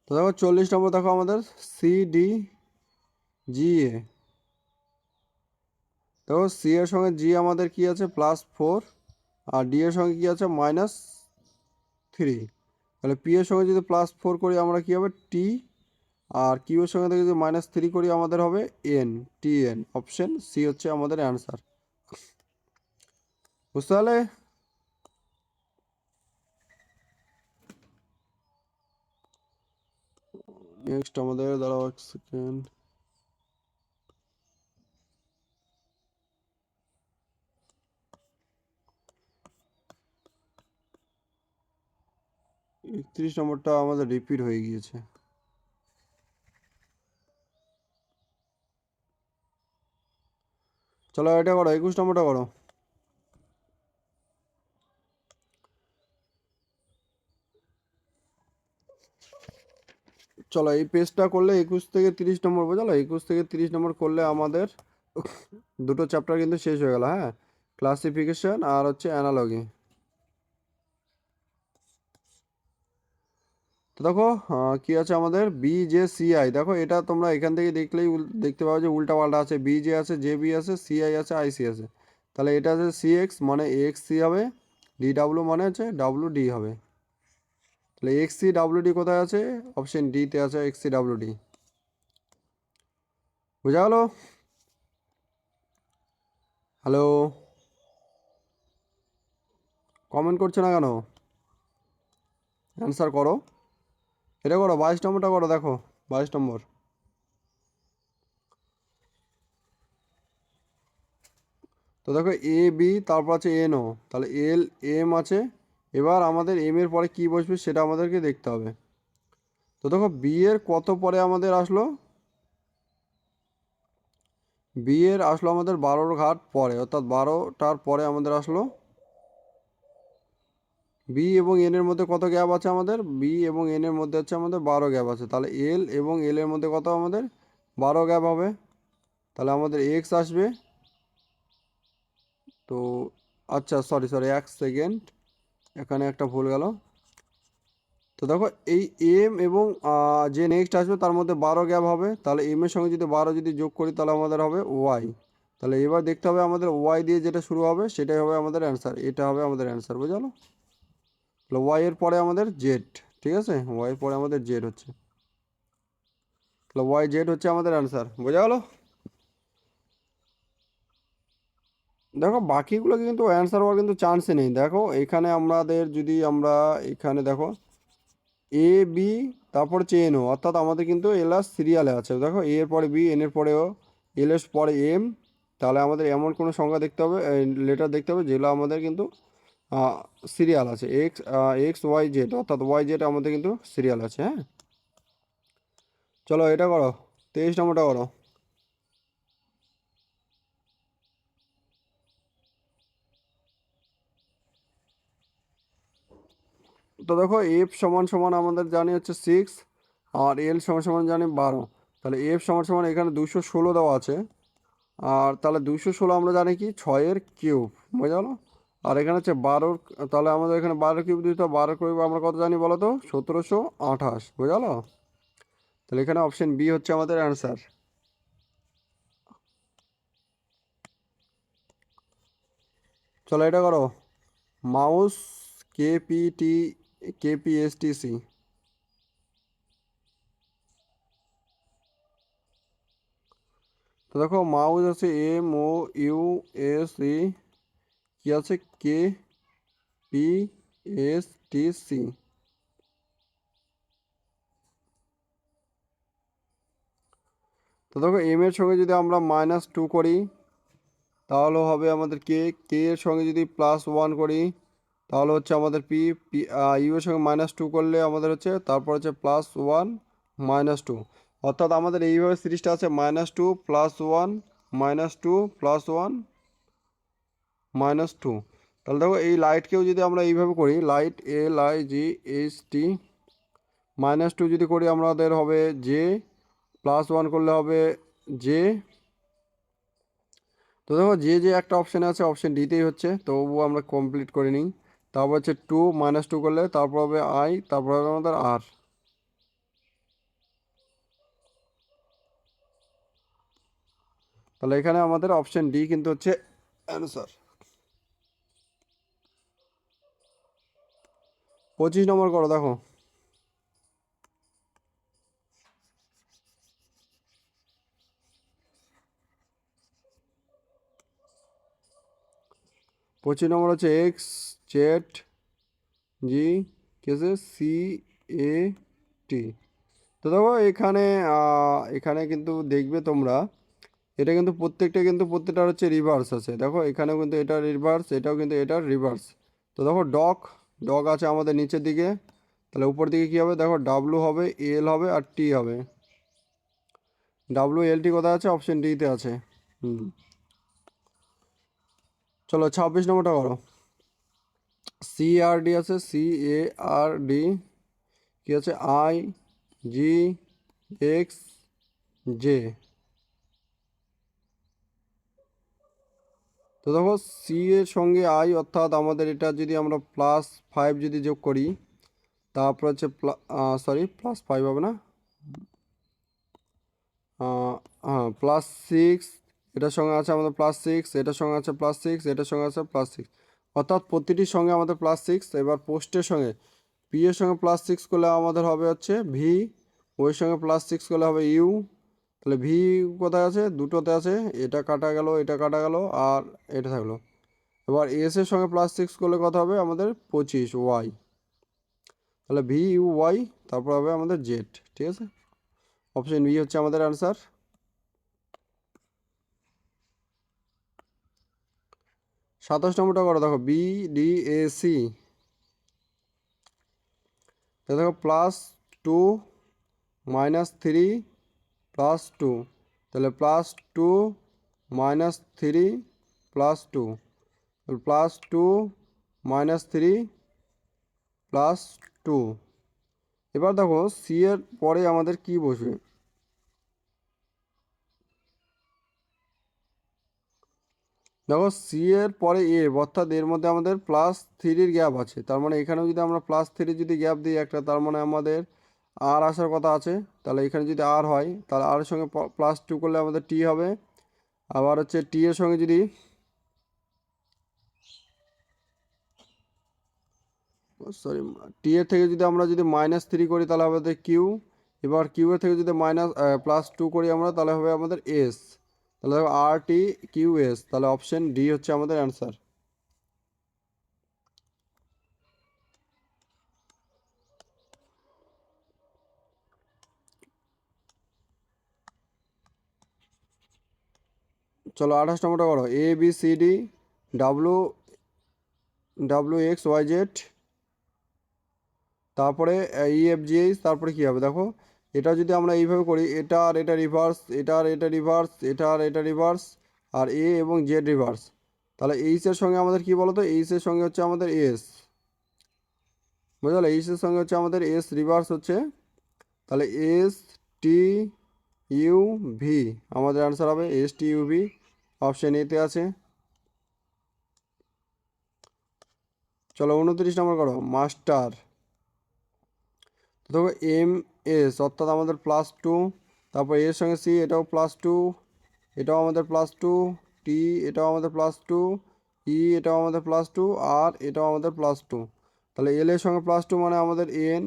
তো দেখো 40 নম্বর দেখো আমাদের CDGA, দেখো সি এর সঙ্গে জি আমাদের কি আছে +4, আর ডি এর সঙ্গে কি আছে -3। তাহলে পি এর সঙ্গে যদি +4 করি আমরা কি হবে টি, আর কিউ এর সঙ্গে থেকে যদি -3 করি আমাদের হবে N, T N, option C হচ্ছে আমাদের অ্যান্সার। বুঝতে পারলে? নেক্সট আমাদের দাঁড়াও 1 সেকেন্ড, একত্রিশ নম্বরটা আমাদের রিপিট হয়ে গিয়েছে। চলো এটা করো, 21 নম্বরটা করো। চলো এই পেজটা করলে 21 থেকে 30 নম্বর, বোঝালো 21 থেকে 30 নম্বর করলে আমাদের দুটো চ্যাপ্টার কিন্তু শেষ হয়ে গেল। হ্যাঁ, ক্লাসিফিকেশন আর হচ্ছে অ্যানালজি। তো দেখো কি আছে আমাদের BJCI, দেখো এটা তোমরা এখান থেকে দেখলেই দেখতে পাবে যে উল্টা পাল্টা আছে, BJ আছে, JB আছে, CI আছে, IC আছে। তাহলে এটা আছে CX মানে XC হবে, DW মানে হচ্ছে WD হবে। তাহলে XCWD কোথায় আছে, অপশন ডিতে আছে XCWD। বুঝা গেল? হ্যালো, কমেন্ট করছো না কেন? অ্যান্সার করো, এটা করো, 22 নম্বরটা করো, দেখো 22 নম্বর। তো দেখো AB, তারপর আছে NO, তাহলে LM আছে। এবার আমাদের এম এর পরে কি বসবে সেটা আমাদেরকে দেখতে হবে। তো দেখো বি এর কত পরে আমাদের আসলো, বি এর আসলো আমাদের 12 ঘাত পরে, অর্থাৎ 12টার পরে আমাদের আসলো। বি এবং এন এর মধ্যে কত গ্যাপ আছে আমাদের? বি এবং এন এর মধ্যে হচ্ছে আমাদের 12 গ্যাপ আছে, তাহলে এল এবং এল এর মধ্যে কত আমাদের 12 গ্যাপ হবে, তাহলে আমাদের এক্স আসবে। তো আচ্ছা সরি সরি, 1 সেকেন্ড, এখানে একটা ভুল গেল। তো দেখো এই এম এবং যে নেক্সট আসবে তার মধ্যে 12 গ্যাপ হবে, তাহলে এম এর সঙ্গে যদি 12 যদি যোগ করি তাহলে আমাদের হবে ওয়াই। তাহলে এবার দেখতে হবে আমাদের ওয়াই দিয়ে যেটা শুরু হবে সেটাই হবে আমাদের অ্যান্সার, এটা হবে আমাদের অ্যান্সার, বুঝলো? তাহলে ওয়াই এর পরে আমাদের জেড, ঠিক আছে, ওয়াই এর পরে আমাদের জেড হচ্ছে, তাহলে ওয়াই জেড হচ্ছে আমাদের অ্যান্সার, বোঝা গেল? দেখো বাকিগুলো কিন্তু অ্যান্সার হওয়ার কিন্তু চান্সই নেই। দেখো এখানে আমাদের যদি আমরা এখানে দেখো এ বি তারপর হচ্ছে এন ও, অর্থাৎ আমাদের কিন্তু এল আর সিরিয়ালে আছে। দেখো এ এর পরে বি, এন এর পরে ও, এল এর পরে এম, তাহলে আমাদের এমন কোনো সংখ্যা দেখতে হবে, লেটার দেখতে হবে যেগুলো আমাদের কিন্তু সিরিয়াল আছে, এক্স এক্স ওয়াই জেড, অর্থাৎ ওয়াই জেড আমাদের কিন্তু সিরিয়াল আছে। হ্যাঁ, চলো এটা করো, 23 নম্বরটা করো। তো দেখো এফ সমান সমান আমাদের জানি হচ্ছে 6, আর এল সমান সমান জানি 12, তাহলে এফ সমান সমান এখানে 216 দেওয়া আছে, আর তাহলে 216 আমরা জানি কি 6-এর কিউব, বোঝা গেলো? আর এখানে হচ্ছে 12, তাহলে আমাদের এখানে 12 কিউব দিতে হবে, 12 কিউব আমরা কত জানি বলো তো? 1728, বোঝা গেলো? তাহলে এখানে অপশন বি হচ্ছে আমাদের অ্যান্সার। চলো এটা করো, মাউস কেপিটি কেপিএসটিসি। তো দেখো মাউস আছে M O U S E, কি আছে K P S T C. তো দেখো এম এর সঙ্গে যদি আমরা -2 করি তাহলে হবে আমাদের কে, কে এর সঙ্গে যদি +1 করি তাহলে হচ্ছে আমাদের পি, পি ইউ এর সঙ্গে -2 করলে আমাদের হচ্ছে তারপর হচ্ছে +1 -2, অর্থাৎ আমাদের এইভাবে সিরিজটা আছে -2 +1 -2 +1 -2। তাহলে দেখো এই লাইটকেও যদি আমরা এইভাবে করি, লাইট LIGHT -2 যদি করি আমাদের হবে জে, +1 করলে হবে জে। তো দেখো যে যে একটা অপশানে আছে অপশান ডিতেই হচ্ছে, তবুও আমরা কমপ্লিট করে নিই। তারপর হচ্ছে 2 -2 করলে তারপর হবে আই, তারপর হবে আমাদের আর। তাহলে এখানে আমাদের অপশান ডি কিন্তু হচ্ছে অ্যান্সার। 25 নম্বর করো, দেখো 25 নম্বর হচ্ছে এক্স জেড জি, কি আছে সি এ টি। তো দেখো এখানে এখানে কিন্তু দেখবে তোমরা, এটা কিন্তু প্রত্যেকটা হচ্ছে রিভার্স আছে। দেখো এখানেও কিন্তু এটা রিভার্স, এটাও কিন্তু এটার রিভার্স। তো দেখো ডগ, ডগ আছে আমাদের নিচের দিকে, তাহলে উপর দিকে কী হবে? দেখো ডাব্লু হবে, এল হবে আর টি হবে। ডাব্লু এল টি কোথায় আছে? অপশন ডিতে আছে। হুম, চলো 26 নম্বরটা করো, সি আর ডি আছে, সি এ আর ডি, কি আছে আই জি এক্স জে। তো দেখো সি এর সঙ্গে আই, অর্থাৎ আমাদের এটা যদি আমরা +5 যদি যোগ করি তারপর হচ্ছে সরি +5 হবে না, হ্যাঁ +6, এটার সঙ্গে আছে আমাদের +6, এটার সঙ্গে আছে +6, এটার সঙ্গে আছে +6, অর্থাৎ প্রতিটির সঙ্গে আমাদের +6। এবার পোস্টের সঙ্গে পি এর সঙ্গে +6 করলে আমাদের হবে হচ্ছে ভি, ওর সঙ্গে +6 করলে হবে ইউ। তাহলে ভি কোথায় আছে? দুটোতে আছে, এটা কাটা গেল, এটা কাটা গেল, আর এটা থাকলো। এবার এস এর সঙ্গে +6 করলে কত হবে আমাদের? 25 ওয়াই, তাহলে ভি ইউ ওয়াই, তারপর হবে আমাদের জেড, ঠিক আছে। অপশন বি হচ্ছে আমাদের অ্যান্সার। 27 নম্বরটা করো, দেখো বি ডি এ সি। দেখো +2 -3 +2, তাহলে +2 -3 +2, +2 -3 +2। এবার দেখো সি এর পরে আমাদের কি বসবে, দেখো সি এর পরে এ, অর্থাৎ এর মধ্যে আমাদের +3 গ্যাপ আছে, তার মানে এখানেও যদি আমরা +3 যদি গ্যাপ দিই একটা, তার মানে আমাদের আর আসার কথা আছে। তাহলে এখানে যদি আর হয় তাহলে আর এর সঙ্গে +2 করলে আমাদের টি হবে। আবার হচ্ছে টি এর সঙ্গে যদি সরি টি এর থেকে যদি আমরা যদি -3 করি তাহলে আমাদের কিউ। এবার কিউ এর থেকে যদি +2 করি আমরা তাহলে হবে আমাদের এস। তাহলে দেখো আর টি কিউ এস, তাহলে অপশন ডি হচ্ছে আমাদের অ্যান্সার। চলো 28 নম্বরটা করো, A B C D W WXYZ, তারপরে EFGH, তারপরে কী হবে দেখো, এটা যদি আমরা এইভাবে করি, এটা আর এটা রিভার্স, এটা আর এটা রিভার্স, এটা আর এটা রিভার্স, আর এ এবং জেড রিভার্স, তাহলে এইচের সঙ্গে আমাদের কি বলো তো, এইচের সঙ্গে হচ্ছে আমাদের এস, বুঝলো, এইচের সঙ্গে হচ্ছে আমাদের এস রিভার্স হচ্ছে, তাহলে এস টি ইউ ভি আমাদের অ্যান্সার হবে S T U V, option এতে আছে। চলো 29 নম্বর করো, মাস্টার। দেখো এম এস অর্থাৎ আমাদের +2, তারপর এর সঙ্গে সি এটাও +2, এটাও আমাদের +2, টি এটাও আমাদের +2, ই এটাও আমাদের +2, আর এটাও আমাদের +2। তাহলে এল এর সঙ্গে +2 মানে আমাদের এন,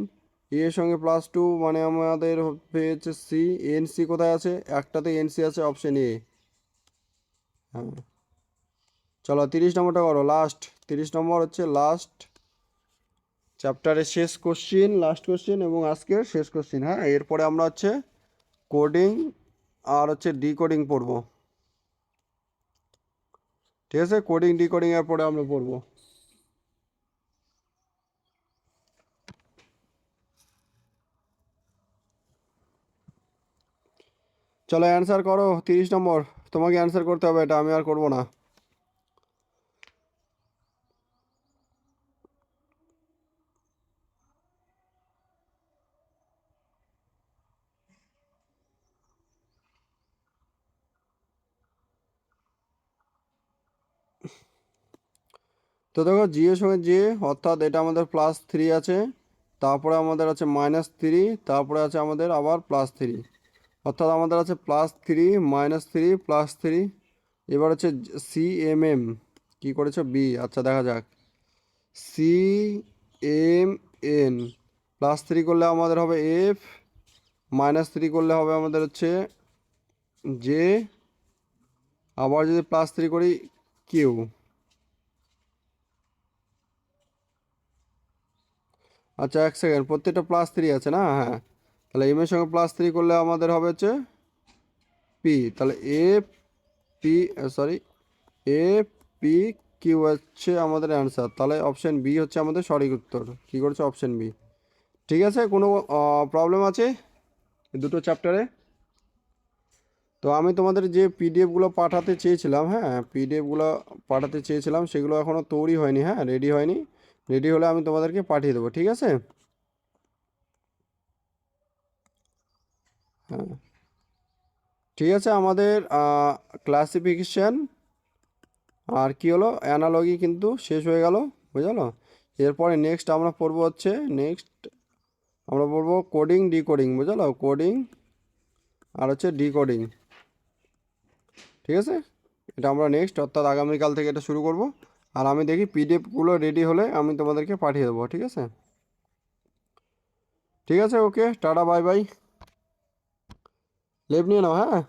এ এর সঙ্গে +2 মানে আমাদের হচ্ছে সি, এন সি কোথায় আছে, একটাতে এন সি আছে, অপশন এ। হ্যাঁ, চলো 30 নম্বরটা করো, লাস্ট 30 নম্বর হচ্ছে লাস্ট চ্যাপ্টারের শেষ কোশ্চিন, লাস্ট কোশ্চিন এবং আজকের শেষ কোশ্চিন। হ্যাঁ, এরপরে আমরা হচ্ছে কোডিং আর হচ্ছে ডিকোডিং পড়বো, ঠিক আছে, কোডিং ডিকোডিং এর পরে আমরা পড়বো। চলো অ্যান্সার করো 30 নম্বর, তোমাকে অ্যান্সার করতে হবে, এটা আমি আর করবো না। তো দেখো জি এর সঙ্গে জে, অর্থাৎ এটা আমাদের +3 আছে, তারপরে আমাদের আছে -3, তারপরে আছে আমাদের আবার +3, অর্থাৎ আমাদের আছে +3 -3 +3। এবার হচ্ছে সি এম এম কী করেছো বি, আচ্ছা দেখা যাক, সি এম এন +3 করলে আমাদের হবে এফ, -3 করলে হবে আমাদের হচ্ছে জে, আবার যদি +3 করি কিউ। আচ্ছা এক সেকেন্ড, প্রত্যেকটা +3 আছে না, হ্যাঁ, তাহলে এম এর সঙ্গে +3 করলে আমাদের হবে হচ্ছে পি, তাহলে A P sorry A P Q হচ্ছে আমাদের অ্যান্সার, তাহলে অপশান বি হচ্ছে আমাদের সঠিক উত্তর। কী করছে অপশান বি, ঠিক আছে। কোনো প্রবলেম আছে এই দুটো চ্যাপ্টারে? তো আমি তোমাদের যে পিডিএফগুলো পাঠাতে চেয়েছিলাম, হ্যাঁ পিডিএফগুলো পাঠাতে চেয়েছিলাম, সেগুলো এখনও তৈরি হয়নি, হ্যাঁ রেডি হয়নি, রেডি হলে আমি তোমাদেরকে পাঠিয়ে দেবো, ঠিক আছে। হ্যাঁ ঠিক আছে, আমাদের ক্লাসিফিকেশান আর কি হলো অ্যানালজি কিন্তু শেষ হয়ে গেল, বুঝলো। এরপরে নেক্সট আমরা পড়বো হচ্ছে, নেক্সট আমরা পড়বো কোডিং ডিকোডিং, বুঝলো, কোডিং আর হচ্ছে ডিকোডিং, ঠিক আছে। এটা আমরা নেক্সট অর্থাৎ আগামীকাল থেকে এটা শুরু করব। আর আমি দেখি পিডিএফগুলো রেডি হলে আমি তোমাদেরকে পাঠিয়ে দেবো, ঠিক আছে। ঠিক আছে, ওকে, টাটা বাই বাই, লেভ নিয়ে নাও, হ্যাঁ।